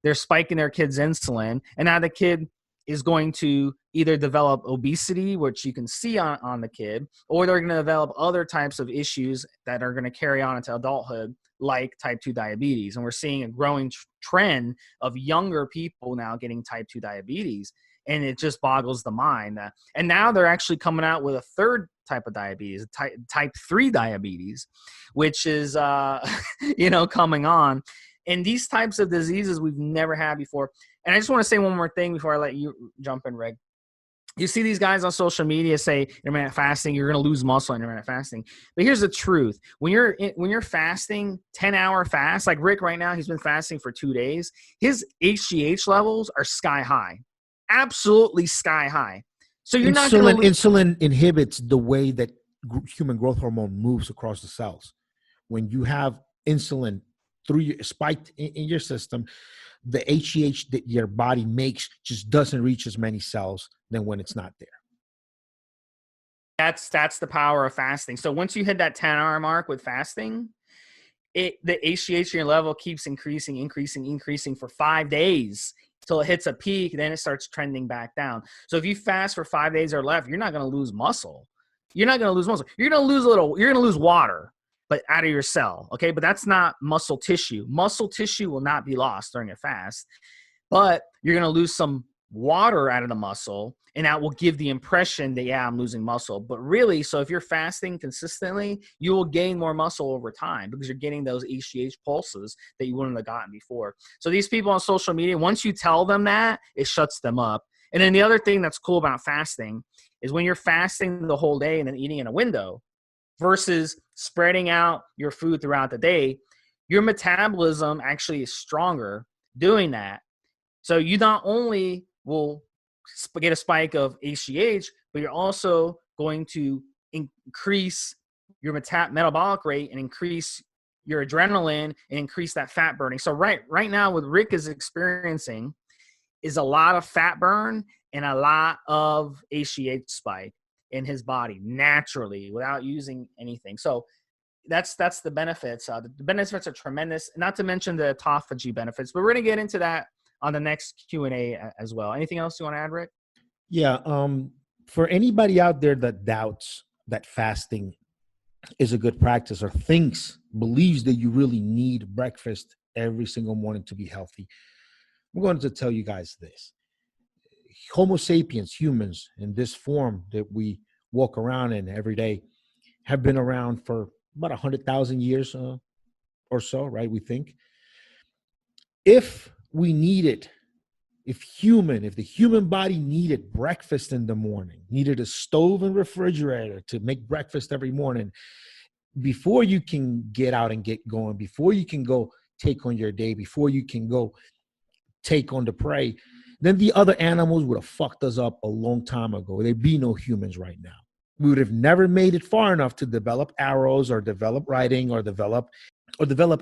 they're spiking their kid's insulin, and now the kid is going to either develop obesity, which you can see on the kid, or they're going to develop other types of issues that are going to carry on into adulthood, like type 2 diabetes. And we're seeing a growing trend of younger people now getting type 2 diabetes. And it just boggles the mind. And now they're actually coming out with a third type of diabetes, type 3 diabetes, which is, coming on. And these types of diseases we've never had before. And I just want to say one more thing before I let you jump in, Rick. You see these guys on social media say intermittent fasting, you're going to lose muscle in intermittent fasting. But here's the truth. When you're fasting, 10-hour fast, like Rick right now, he's been fasting for 2 days. His HGH levels are sky high, absolutely sky high. So you're not going to insulin inhibits the way that human growth hormone moves across the cells. When you have insulin spiked in your system, the HGH that your body makes just doesn't reach as many cells than when it's not there. That's the power of fasting. So once you hit that 10-hour mark with fasting, the HGH in your level keeps increasing for 5 days till it hits a peak. Then it starts trending back down. So if you fast for 5 days or less, you're not going to lose muscle. You're not going to lose muscle. You're going to lose water, but out of your cell. Okay. But that's not muscle tissue. Muscle tissue will not be lost during a fast, but you're going to lose some water out of the muscle, and that will give the impression that, yeah, I'm losing muscle. But really, so if you're fasting consistently, you will gain more muscle over time because you're getting those HGH pulses that you wouldn't have gotten before. So these people on social media, once you tell them that, it shuts them up. And then the other thing that's cool about fasting is when you're fasting the whole day and then eating in a window versus spreading out your food throughout the day, your metabolism actually is stronger doing that. So you not only will get a spike of HGH, but you're also going to increase your metabolic rate and increase your adrenaline and increase that fat burning. So right now what Rick is experiencing is a lot of fat burn and a lot of HGH spike in his body naturally without using anything. So that's the benefits. The benefits are tremendous, not to mention the autophagy benefits, but we're going to get into that on the next Q&A as well. Anything else you want to add, Rick? Yeah. For anybody out there that doubts that fasting is a good practice or believes that you really need breakfast every single morning to be healthy, I'm going to tell you guys this. Homo sapiens, humans in this form that we walk around in every day, have been around for about 100,000 years or so, right? We think. If the human body needed breakfast in the morning, needed a stove and refrigerator to make breakfast every morning, before you can get out and get going, before you can go take on your day, before you can go take on the prey, then the other animals would have fucked us up a long time ago. There'd be no humans right now. We would have never made it far enough to develop arrows or develop writing or develop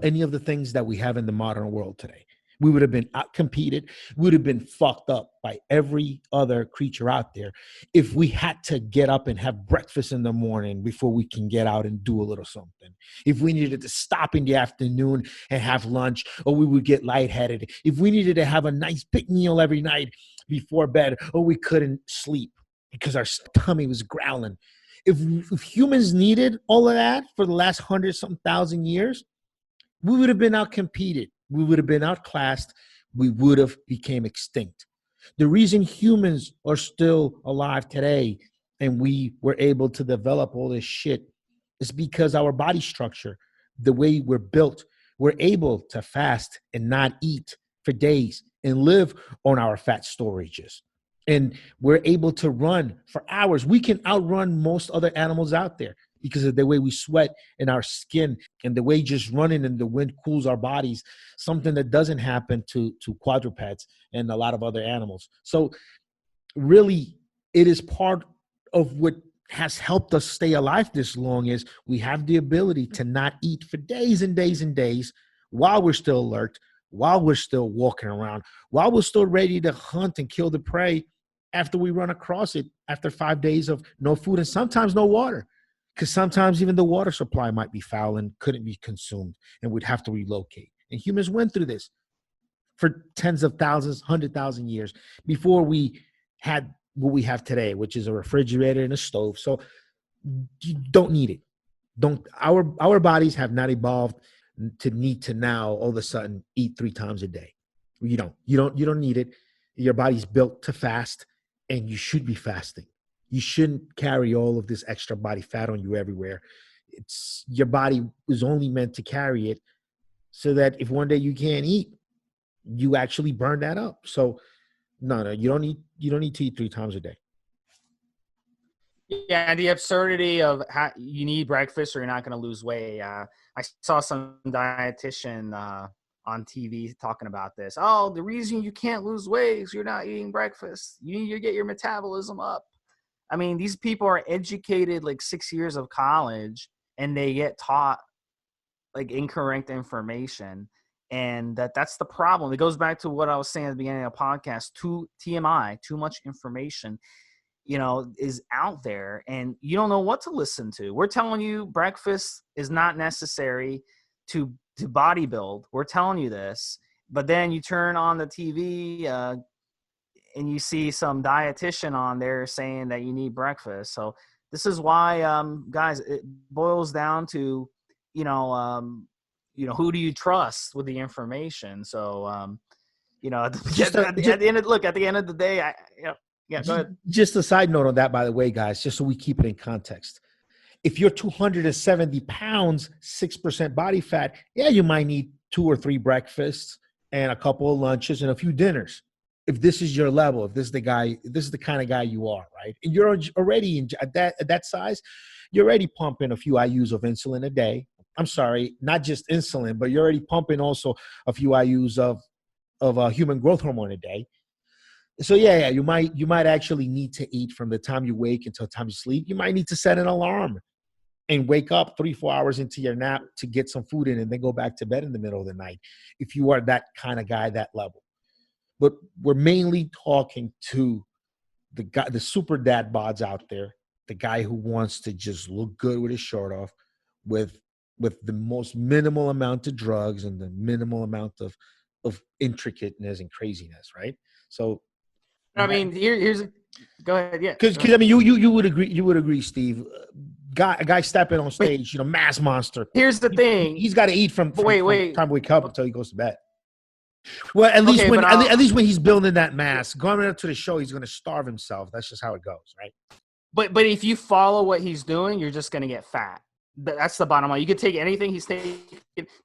any of the things that we have in the modern world today. We would have been outcompeted. We would have been fucked up by every other creature out there if we had to get up and have breakfast in the morning before we can get out and do a little something. If we needed to stop in the afternoon and have lunch, or we would get lightheaded. If we needed to have a nice big meal every night before bed, or we couldn't sleep because our tummy was growling. If humans needed all of that for the last 100-something thousand years, we would have been outcompeted. We would have been outclassed. We would have became extinct. The reason humans are still alive today and we were able to develop all this shit is because our body structure, the way we're built, we're able to fast and not eat for days and live on our fat storages. And we're able to run for hours. We can outrun most other animals out there because of the way we sweat in our skin and the way just running in the wind cools our bodies, something that doesn't happen to quadrupeds and a lot of other animals. So really, it is part of what has helped us stay alive this long is we have the ability to not eat for days and days and days while we're still alert, while we're still walking around, while we're still ready to hunt and kill the prey after we run across it after 5 days of no food and sometimes no water. Because sometimes even the water supply might be foul and couldn't be consumed and would have to relocate. And humans went through this for tens of thousands, 100,000 years before we had what we have today, which is a refrigerator and a stove. So you don't need it. Don't our bodies have not evolved to need to now all of a sudden eat 3 times a day. You don't need it. Your body's built to fast, and you should be fasting. You shouldn't carry all of this extra body fat on you everywhere. It's your body was only meant to carry it so that if one day you can't eat, you actually burn that up. So no, you don't need to eat 3 times a day. Yeah, the absurdity of how you need breakfast or you're not going to lose weight. I saw some dietitian on TV talking about this. Oh, the reason you can't lose weight is you're not eating breakfast. You need to get your metabolism up. I mean, these people are educated like 6 years of college, and they get taught like incorrect information. And that's the problem. It goes back to what I was saying at the beginning of the podcast. TMI, too much information, is out there, and you don't know what to listen to. We're telling you breakfast is not necessary to bodybuild. We're telling you this, but then you turn on the TV and you see some dietitian on there saying that you need breakfast. So this is why, guys, it boils down to, who do you trust with the information? So, at the end of the day, yeah, go ahead. Just a side note on that, by the way, guys, just so we keep it in context. If you're 270 pounds, 6% body fat, yeah, you might need 2 or 3 breakfasts and a couple of lunches and a few dinners. If this is your level, if this is the kind of guy you are, right? And you're already at that size, you're already pumping a few IUs of insulin a day. I'm sorry, not just insulin, but you're already pumping also a few IUs of human growth hormone a day. So yeah, you might actually need to eat from the time you wake until the time you sleep. You might need to set an alarm and wake up 3-4 hours into your nap to get some food in, and then go back to bed in the middle of the night if you are that kind of guy, that level. But we're mainly talking to the guy, the super dad bods out there, the guy who wants to just look good with his shirt off, with the most minimal amount of drugs and the minimal amount of intricateness and craziness, right? So I mean, go ahead. Yeah. Because I mean, you would agree, Steve. Guy stepping on stage, mass monster. Here's the thing. He's got to eat from time to wake up until he goes to bed. Well, at least when he's building that mass, going up to the show, he's going to starve himself. That's just how it goes, right? But if you follow what he's doing, you're just going to get fat. That's the bottom line. You could take anything he's taking.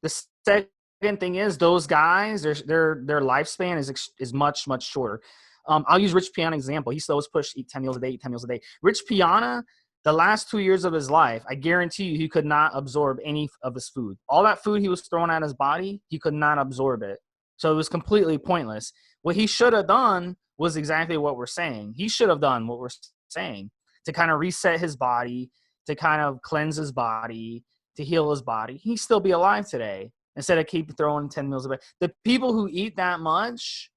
The second thing is those guys, their lifespan is much, much shorter. I'll use Rich Piana example. He still was pushed eat 10 meals a day. Rich Piana, the last 2 years of his life, I guarantee you he could not absorb any of his food. All that food he was throwing at his body, he could not absorb it. So it was completely pointless. What he should have done was exactly what we're saying. He should have done what we're saying to kind of reset his body, to kind of cleanse his body, to heal his body. He'd still be alive today instead of keep throwing 10 meals a day. The people who eat that much,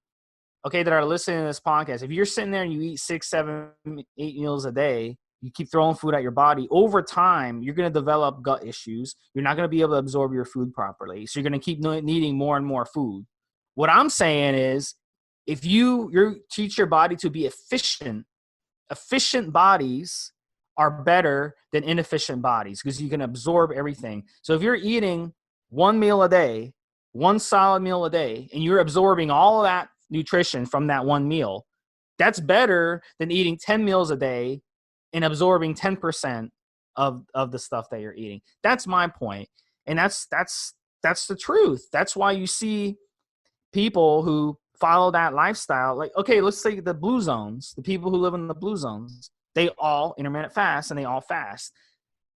okay, that are listening to this podcast, if you're sitting there and you eat 6, 7, 8 meals a day, you keep throwing food at your body, over time, you're going to develop gut issues. You're not going to be able to absorb your food properly. So you're going to keep needing more and more food. What I'm saying is, if you teach your body to be efficient bodies are better than inefficient bodies because you can absorb everything. So if you're eating 1 meal a day, 1 solid meal a day, and you're absorbing all of that nutrition from that 1 meal, that's better than eating 10 meals a day and absorbing 10% of the stuff that you're eating. That's my point. And that's the truth. That's why you see people who follow that lifestyle. Like, okay, let's say the blue zones, the people who live in the blue zones, they all intermittent fast and they all fast.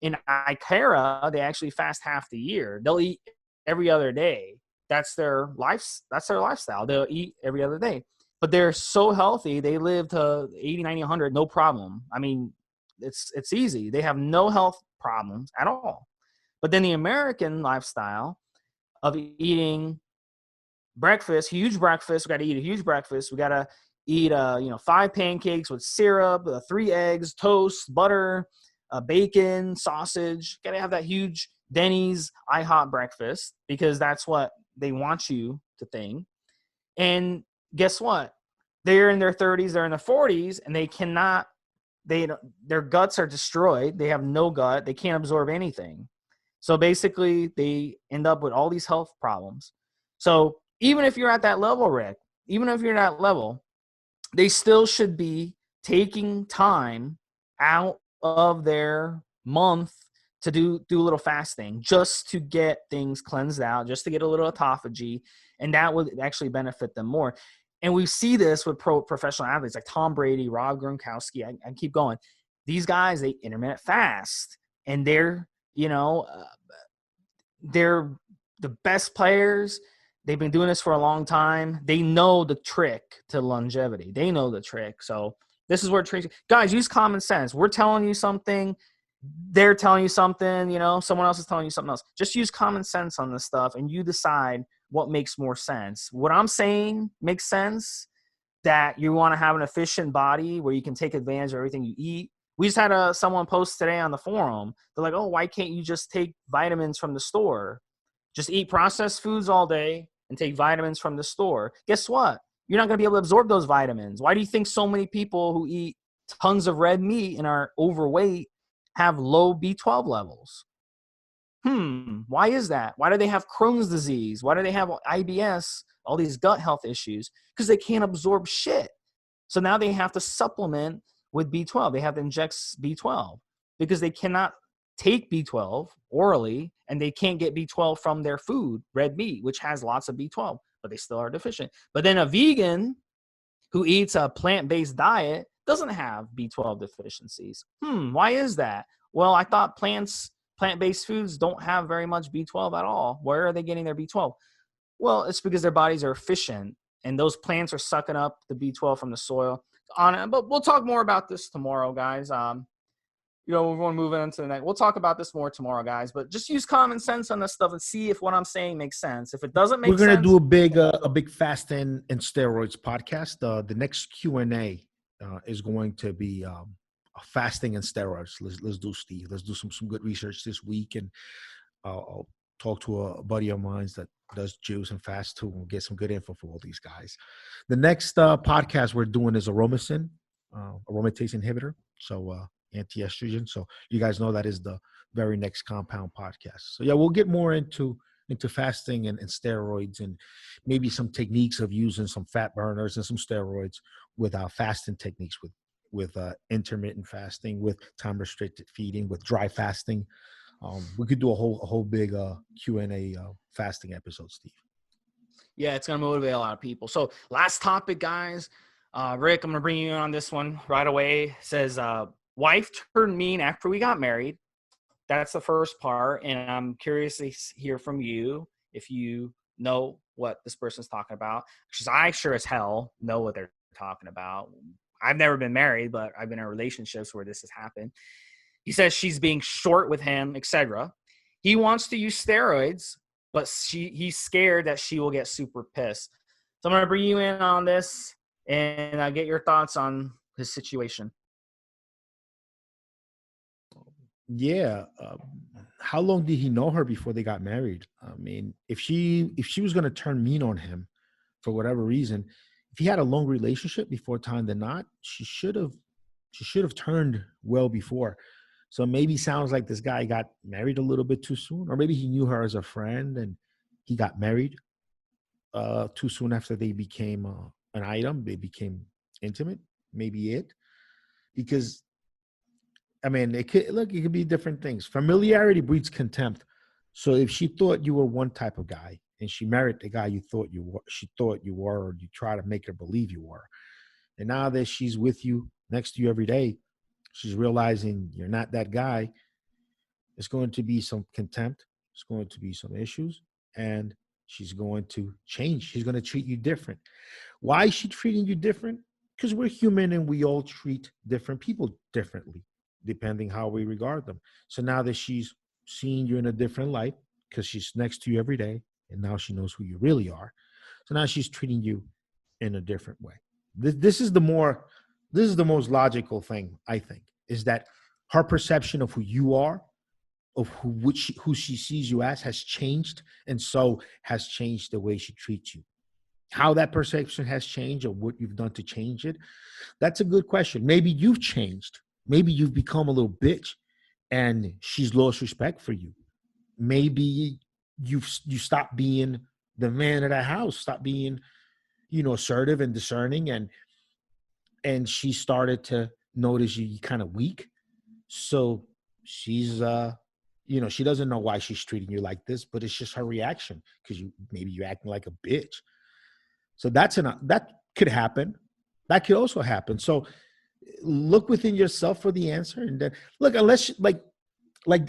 In ICARA, they actually fast half the year. They'll eat every other day. That's their lifestyle. They'll eat every other day. But they're so healthy, they live to 80, 90, 100, no problem. I mean, it's easy. They have no health problems at all. But then the American lifestyle of eating breakfast, huge breakfast, we got to eat a huge breakfast. We got to eat 5 pancakes with syrup, 3 eggs, toast, butter, bacon, sausage. Got to have that huge Denny's IHOP breakfast because that's what they want you to think. And guess what? They're in their 30s, they're in their 40s, and their guts are destroyed. They have no gut. They can't absorb anything. So basically, they end up with all these health problems. So even if you're at that level, Rick, even if you're at that level, they still should be taking time out of their month to do a little fasting, just to get things cleansed out, just to get a little autophagy, and that would actually benefit them more. And we see this with professional athletes like Tom Brady, Rob Gronkowski. I keep going. These guys, they intermittent fast, and they're the best players. They've been doing this for a long time. They know the trick to longevity. They know the trick. So this is where guys, use common sense. We're telling you something. They're telling you something, someone else is telling you something else. Just use common sense on this stuff, and you decide what makes more sense. What I'm saying makes sense, that you want to have an efficient body where you can take advantage of everything you eat. We just had someone post today on the forum. They're like, oh, why can't you just take vitamins from the store? Just eat processed foods all day and take vitamins from the store. Guess what? You're not going to be able to absorb those vitamins. Why do you think so many people who eat tons of red meat and are overweight have low B12 levels? Why is that? Why do they have Crohn's disease? Why do they have IBS, all these gut health issues? Because they can't absorb shit. So now they have to supplement with B12. They have to inject B12 because they cannot take B12 orally, and they can't get B12 from their food, red meat, which has lots of B12, but they still are deficient. But then a vegan who eats a plant-based diet doesn't have B12 deficiencies. Why is that? Well, I thought plant-based foods don't have very much B12 at all. Where are they getting their B12? Well, it's because their bodies are efficient, and those plants are sucking up the B12 from the soil. But we'll talk more about this tomorrow, guys. We want to move into the next. We'll talk about this more tomorrow, guys. But just use common sense on this stuff and see if what I'm saying makes sense. If it doesn't make sense, we're gonna do a big fasting and steroids podcast. The next Q&A is going to be fasting and steroids. Let's do, Steve. Let's do some good research this week, and I'll talk to a buddy of mine that does juice and fast too, and get some good info for all these guys. The next podcast we're doing is aromatase inhibitor. So anti-estrogen. So you guys know that is the very next compound podcast. So yeah, we'll get more into fasting and steroids, and maybe some techniques of using some fat burners and some steroids with fasting techniques, with intermittent fasting, with time restricted feeding, with dry fasting. We could do a whole big Q&A fasting episode, Steve. Yeah, it's going to motivate a lot of people. So last topic, guys. Rick, I'm going to bring you in on this one right away. It says, wife turned mean after we got married. That's the first part. And I'm curious to hear from you if you know what this person's talking about. Because I sure as hell know what they're talking about. I've never been married, but I've been in relationships where this has happened. He says she's being short with him, etc. He wants to use steroids, but he's scared that she will get super pissed. So I'm going to bring you in on this and get your thoughts on his situation. Yeah. How long did he know her before they got married? I mean, if she was going to turn mean on him for whatever reason, if he had a long relationship before time than not, she should have turned well before. So maybe sounds like this guy got married a little bit too soon, or maybe he knew her as a friend and he got married too soon after they became an item. They became intimate. Maybe it, because I mean, it could be different things. Familiarity breeds contempt. So if she thought you were one type of guy and she married the guy she thought you were, or you try to make her believe you were, and now that she's with you, next to you every day, she's realizing you're not that guy, it's going to be some contempt. It's going to be some issues, and she's going to change. She's going to treat you different. Why is she treating you different? Because we're human and we all treat different people differently, depending how we regard them. So now that she's seeing you in a different light, because she's next to you every day, and now she knows who you really are. So now she's treating you in a different way. This is the most logical thing, I think, is that her perception of who you are, of who she sees you as, has changed, and so has changed the way she treats you. how that perception has changed or what you've done to change it. That's a good question. Maybe you've changed. Maybe you've become a little bitch and she's lost respect for you. Maybe you stopped being the man of the house, stop being, assertive and discerning, and she started to notice you kind of weak. So she's she doesn't know why she's treating you like this, but it's just her reaction because maybe you're acting like a bitch. So that could happen. That could also happen. So look within yourself for the answer, and then look, unless like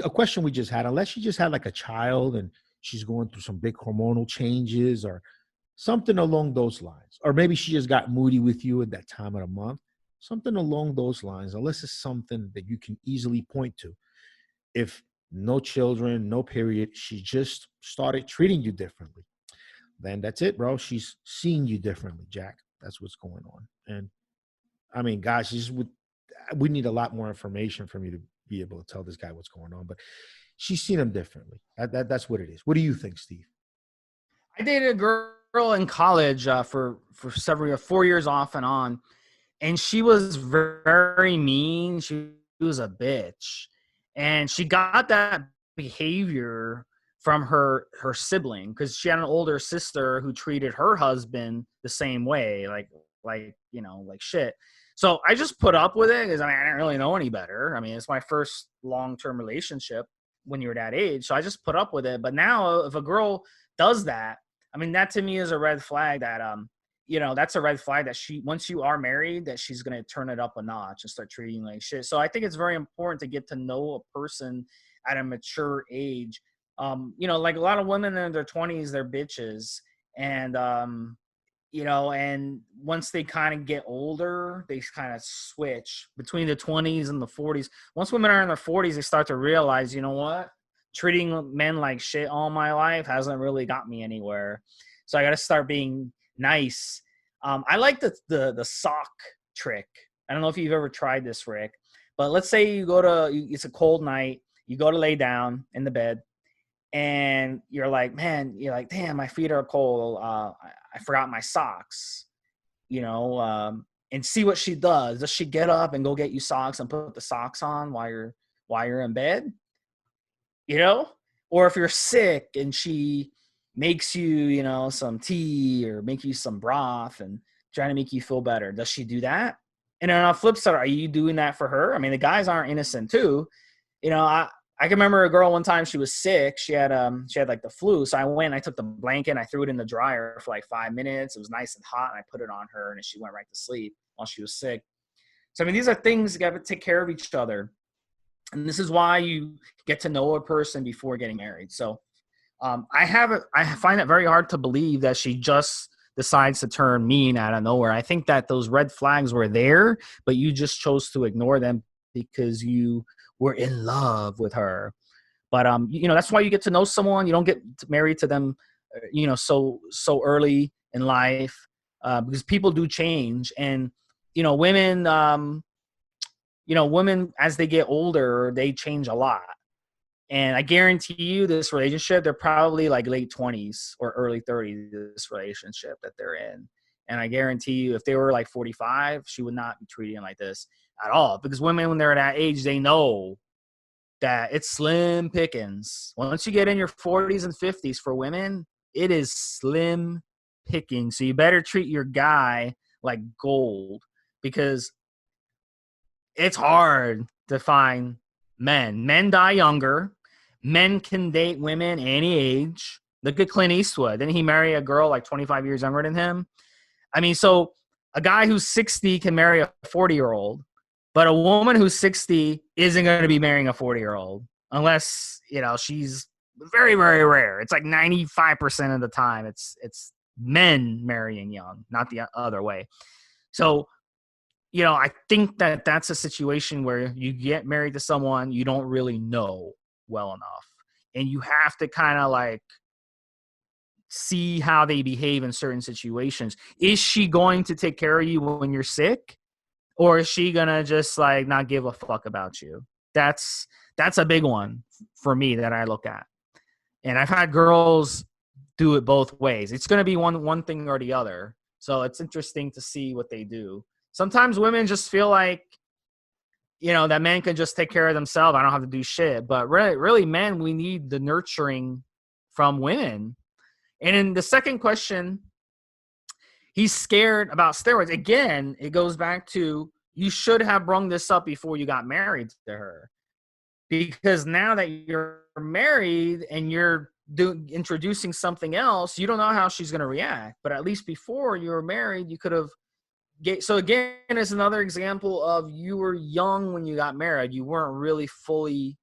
a question we just had, unless she just had like a child and she's going through some big hormonal changes or something along those lines, or maybe she just got moody with you at that time of the month, something along those lines, unless it's something that you can easily point to. If no children, no period, she just started treating you differently, then that's it, bro. She's seeing you differently, Jack. That's what's going on. And I mean, gosh, we need a lot more information from you to be able to tell this guy what's going on, but she's seen him differently. That's what it is. What do you think, Steve? I dated a girl in college for 4 years off and on, and she was very mean. She was a bitch, and she got that behavior from her sibling because she had an older sister who treated her husband the same way, like shit. So I just put up with it because I didn't really know any better. I mean, it's my first long-term relationship when you're that age, so I just put up with it. But now, if a girl does that, I mean, that to me is a red flag. That that's a red flag that once you are married, that she's gonna turn it up a notch and start treating you like shit. So I think it's very important to get to know a person at a mature age. Like a lot of women in their 20s, they're bitches, and and once they kind of get older, they kind of switch between the 20s and the 40s. Once women are in their 40s, they start to realize, you know what? Treating men like shit all my life hasn't really got me anywhere. So I got to start being nice. I like the sock trick. I don't know if you've ever tried this, Rick, but let's say it's a cold night. You go to lay down in the bed, and you're like, damn, my feet are cold. I forgot my socks, and see what she does. Does she get up and go get you socks and put the socks on while you're in bed? Or if you're sick and she makes you, some tea or make you some broth and trying to make you feel better, does she do that? And on the flip side, are you doing that for her? I mean, the guys aren't innocent too. I can remember a girl one time, she was sick. She had like the flu. So I went, I took the blanket and I threw it in the dryer for like 5 minutes. It was nice and hot. And I put it on her and she went right to sleep while she was sick. So, I mean, these are things you got to take care of each other. And this is why you get to know a person before getting married. So I find it very hard to believe that she just decides to turn mean out of nowhere. I think that those red flags were there, but you just chose to ignore them because you were in love with her. But that's why you get to know someone. You don't get married to them, so early in life, because people do change. And women, women as they get older, they change a lot. And I guarantee you, this relationship, they're probably like late 20s or early 30s. This relationship that they're in, and I guarantee you, if they were like 45, she would not be treating like this at all. Because women, when they're at that age, they know that it's slim pickings. Once you get in your 40s and 50s, for women, it is slim pickings. So you better treat your guy like gold, because it's hard to find men. Men die younger. Men can date women any age. Look at Clint Eastwood. Didn't he marry a girl like 25 years younger than him? I mean, so a guy who's 60 can marry a 40-year-old, but a woman who's 60 isn't going to be marrying a 40-year-old unless, she's very, very rare. It's like 95% of the time it's men marrying young, not the other way. So, I think that that's a situation where you get married to someone you don't really know well enough, and you have to kind of like see how they behave in certain situations. Is she going to take care of you when you're sick, or is she gonna just like not give a fuck about you? That's a big one for me that I look at. And I've had girls do it both ways. It's going to be one thing or the other. So it's interesting to see what they do. Sometimes women just feel like, that men can just take care of themselves. I don't have to do shit. But really, men, we need the nurturing from women. And in the second question, he's scared about steroids. Again, it goes back to, you should have brung this up before you got married to her. Because now that you're married and you're introducing something else, you don't know how she's going to react. But at least before you were married, you could have. So again, it's another example of, you were young when you got married. You weren't really fully,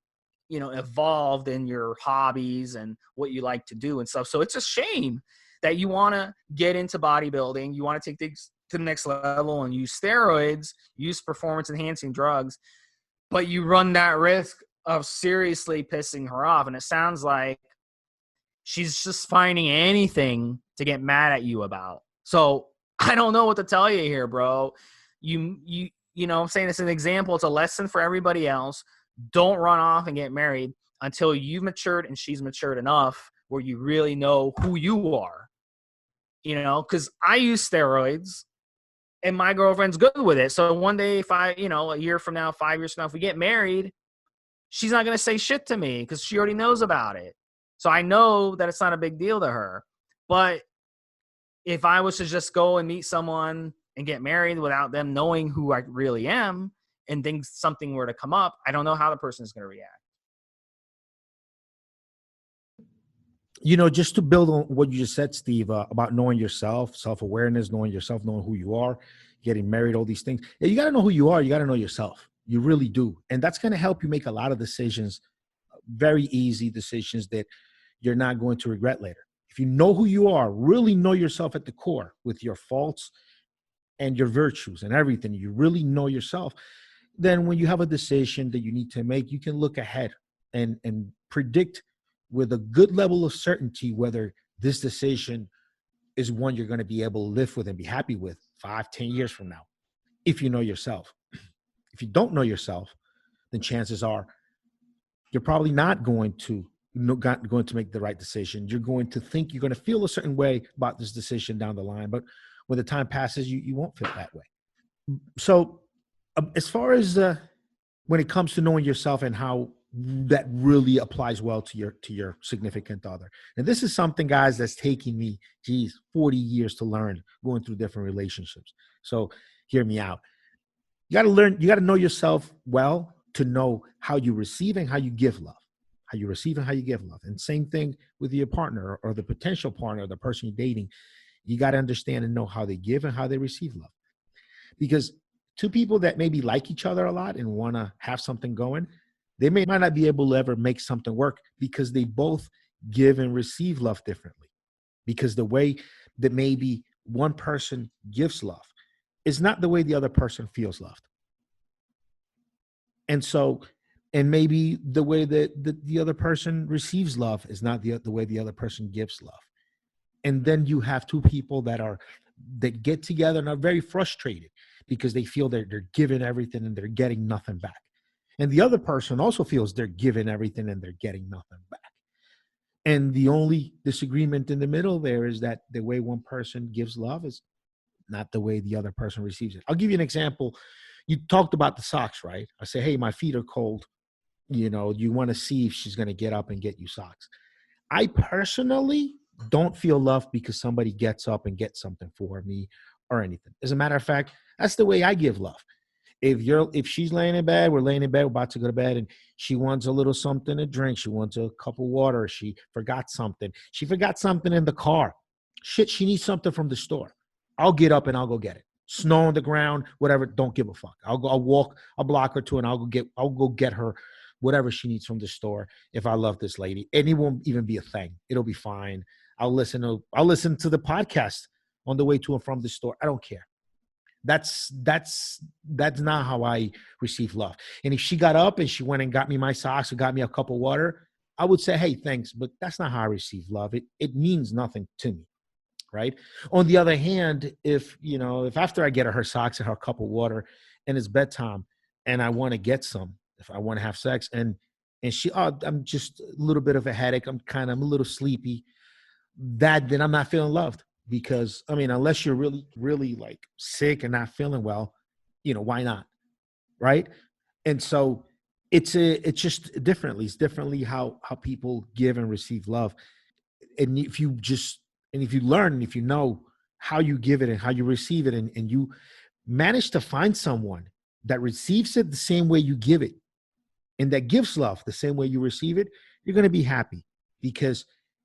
evolved in your hobbies and what you like to do and stuff. So it's a shame that you want to get into bodybuilding. You want to take things to the next level and use steroids, use performance enhancing drugs, but you run that risk of seriously pissing her off. And it sounds like she's just finding anything to get mad at you about. So I don't know what to tell you here, bro. I'm saying it's an example. It's a lesson for everybody else. Don't run off and get married until you've matured and she's matured enough where you really know who you are. Because I use steroids and my girlfriend's good with it. So one day, if a year from now, 5 years from now, if we get married, she's not going to say shit to me because she already knows about it. So I know that it's not a big deal to her. But if I was to just go and meet someone and get married without them knowing who I really am, and something were to come up, I don't know how the person is going to react. Just to build on what you just said, Steve, about knowing yourself, self-awareness, knowing yourself, knowing who you are, getting married, all these things. Yeah, you got to know who you are. You got to know yourself. You really do. And that's going to help you make a lot of decisions, very easy decisions that you're not going to regret later. If you know who you are, really know yourself at the core with your faults and your virtues and everything, you really know yourself, then when you have a decision that you need to make, you can look ahead and predict with a good level of certainty whether this decision is one you're going to be able to live with and be happy with 5-10 years from now, if you know yourself. If you don't know yourself, then chances are you're probably not going to make the right decision. You're going to think you're going to feel a certain way about this decision down the line, but when the time passes, you won't feel that way. So as far as when it comes to knowing yourself and how that really applies well to your significant other. And this is something, guys, that's taking me, 40 years to learn, going through different relationships. So hear me out. You got to learn, you got to know yourself well to know how you receive and how you give love. How you receive and how you give love. And same thing with your partner or the potential partner, or the person you're dating. You got to understand and know how they give and how they receive love. Because two people that maybe like each other a lot and want to have something going, they might not be able to ever make something work because they both give and receive love differently. Because the way that maybe one person gives love is not the way the other person feels loved. And maybe the way that the other person receives love is not the way the other person gives love. And then you have two people that get together and are very frustrated because they feel they're giving everything and they're getting nothing back. And the other person also feels they're giving everything and they're getting nothing back. And the only disagreement in the middle there is that the way one person gives love is not the way the other person receives it. I'll give you an example. You talked about the socks, right? I say, hey, my feet are cold. You want to see if she's going to get up and get you socks. I personally don't feel loved because somebody gets up and gets something for me or anything. As a matter of fact, that's the way I give love. If she's laying in bed, we're laying in bed, we're about to go to bed, and she wants a little something to drink, she wants a cup of water, she forgot something in the car. Shit, she needs something from the store. I'll get up and I'll go get it. Snow on the ground, whatever, don't give a fuck. I'll walk a block or two and I'll go get her whatever she needs from the store if I love this lady. And it won't even be a thing. It'll be fine. I'll listen to the podcast on the way to and from the store. I don't care. That's not how I receive love. And if she got up and she went and got me my socks or got me a cup of water, I would say, hey, thanks, but that's not how I receive love. It means nothing to me, right? On the other hand, if after I get her socks and her cup of water and it's bedtime and I want to get some, if I want to have sex and she, I'm just a little bit of a headache, I'm a little sleepy, then I'm not feeling loved. Because I mean, unless you're really, really like sick and not feeling well, why not? Right. And so it's just differently. It's differently how people give and receive love. And if you learn, and if you know how you give it and how you receive it, and you manage to find someone that receives it the same way you give it, and that gives love the same way you receive it, you're going to be happy, because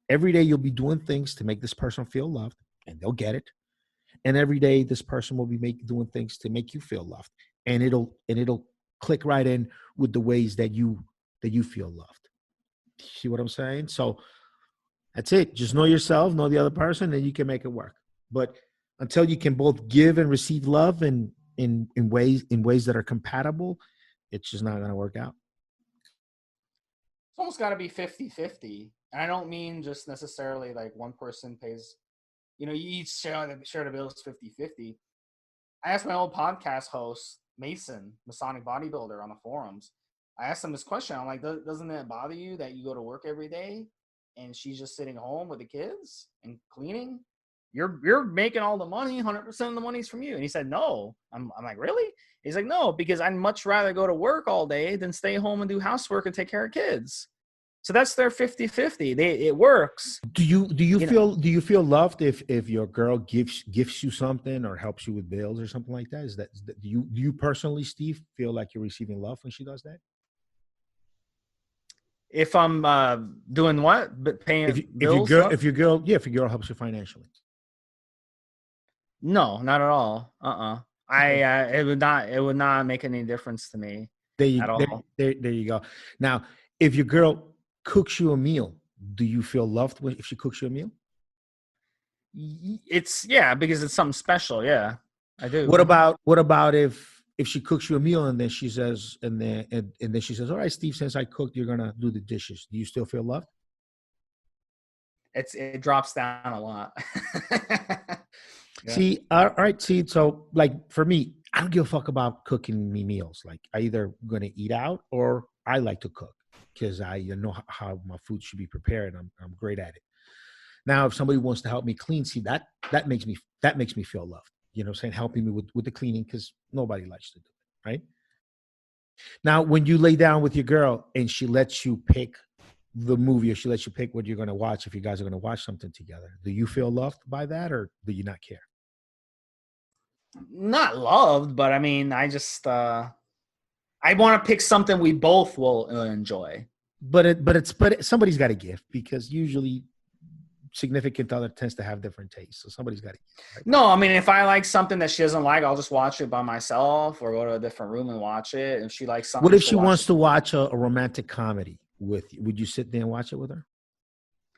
every day you'll be doing things to make this person feel loved, and they'll get it. And every day this person will be doing things to make you feel loved, and it'll click right in with the ways that you feel loved. See what I'm saying? So that's it. Just know yourself, know the other person, and you can make it work. But until you can both give and receive love in ways that are compatible, it's just not going to work out. It's almost got to be 50-50. And I don't mean just necessarily like one person pays, you each share the bills 50-50. I asked my old podcast host, Mason, Masonic bodybuilder, on the forums. I asked him this question. I'm like, doesn't it bother you that you go to work every day and she's just sitting home with the kids and cleaning? You're making all the money. 100% of the money's from you. And he said, no. I'm like, really? He's like, no, because I'd much rather go to work all day than stay home and do housework and take care of kids. So that's their 50-50. It works. Do you feel loved if your girl gives you something or helps you with bills or something like that? Do you personally, Steve, feel like you're receiving love when she does that? If I'm doing what? But paying bills? If your girl helps you financially. No, not at all. It would not make any difference to me. There you go. Now, if your girl cooks you a meal, do you feel loved if she cooks you a meal? Because it's something special. Yeah, I do. What about if she cooks you a meal and then she says, and then she says, all right, Steve, since I cooked, you're gonna do the dishes. Do you still feel loved? It drops down a lot. Yeah. See, all right. See, so like for me, I don't give a fuck about cooking me meals. Like I either gonna eat out or I like to cook because I know how my food should be prepared. I'm great at it. Now, if somebody wants to help me clean, see that makes me feel loved. You know what I'm saying? Helping me with the cleaning, because nobody likes to do it, right? Now, when you lay down with your girl and she lets you pick the movie, or she lets you pick what you're going to watch, if you guys are going to watch something together, do you feel loved by that, or do you not care? Not loved, but I mean, I just I want to pick something we both will enjoy. But somebody's got to give, because usually significant other tends to have different tastes, so somebody's got to give, right? No, I mean, if I like something that she doesn't like, I'll just watch it by myself or go to a different room and watch it. If she likes something, what if she wants to watch a romantic comedy with you? Would you sit there and watch it with her?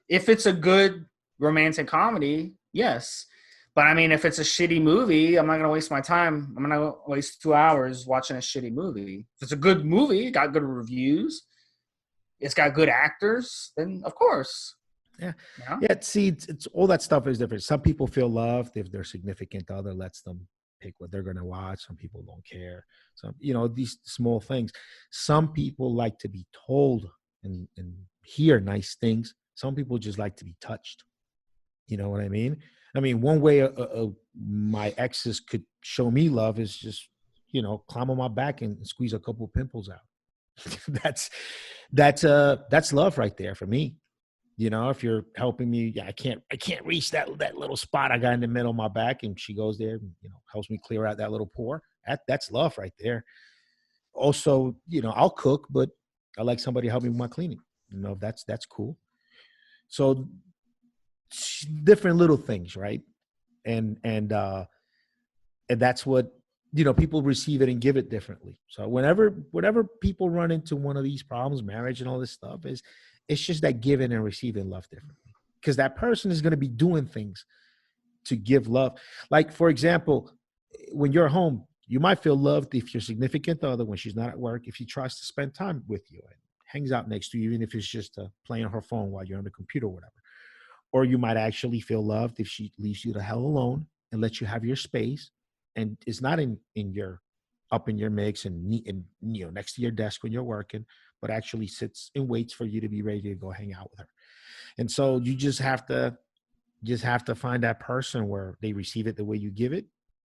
If it's a good romantic comedy, yes. But I mean, if it's a shitty movie, I'm not going to waste my time. I'm going to waste 2 hours watching a shitty movie. If it's a good movie, got good reviews, it's got good actors, then of course. Yeah. See, it's all that stuff is different. Some people feel loved if their significant other lets them pick what they're going to watch. Some people don't care. Some, these small things. Some people like to be told and hear nice things. Some people just like to be touched. You know what I mean? I mean, one way my exes could show me love is just, climb on my back and squeeze a couple of pimples out. That's love right there for me. If you're helping me, I can't reach that little spot I got in the middle of my back, and she goes there and, helps me clear out that little pore. That's love right there. Also, I'll cook, but I like somebody helping with my cleaning. That's cool. So different little things, right? And that's what, people receive it and give it differently. So whenever people run into one of these problems, marriage and all this stuff, it's just that giving and receiving love differently, because that person is going to be doing things to give love. Like, for example, when you're home, you might feel loved if your significant other, when she's not at work, if she tries to spend time with you and hangs out next to you, even if it's just playing on her phone while you're on the computer or whatever. Or you might actually feel loved if she leaves you the hell alone and lets you have your space, and is not in your mix and next to your desk when you're working, but actually sits and waits for you to be ready to go hang out with her. And so you just have to just have to find that person where they receive it the way you give it,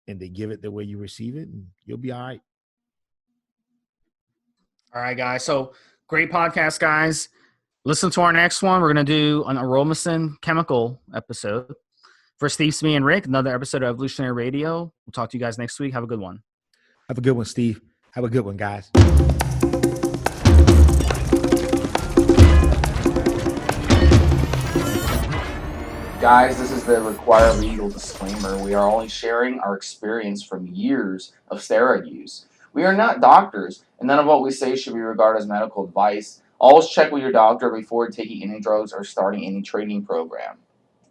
and they give it the way you receive it, and you'll be all right. All right, guys. So great podcast, guys. Listen to our next one. We're going to do an aromasin chemical episode. For Stevesmi and Rick, another episode of Evolutionary Radio. We'll talk to you guys next week. Have a good one. Have a good one, Steve. Have a good one, guys. Guys, this is the required legal disclaimer. We are only sharing our experience from years of steroid use. We are not doctors, and none of what we say should be regarded as medical advice. Always check with your doctor before taking any drugs or starting any training program.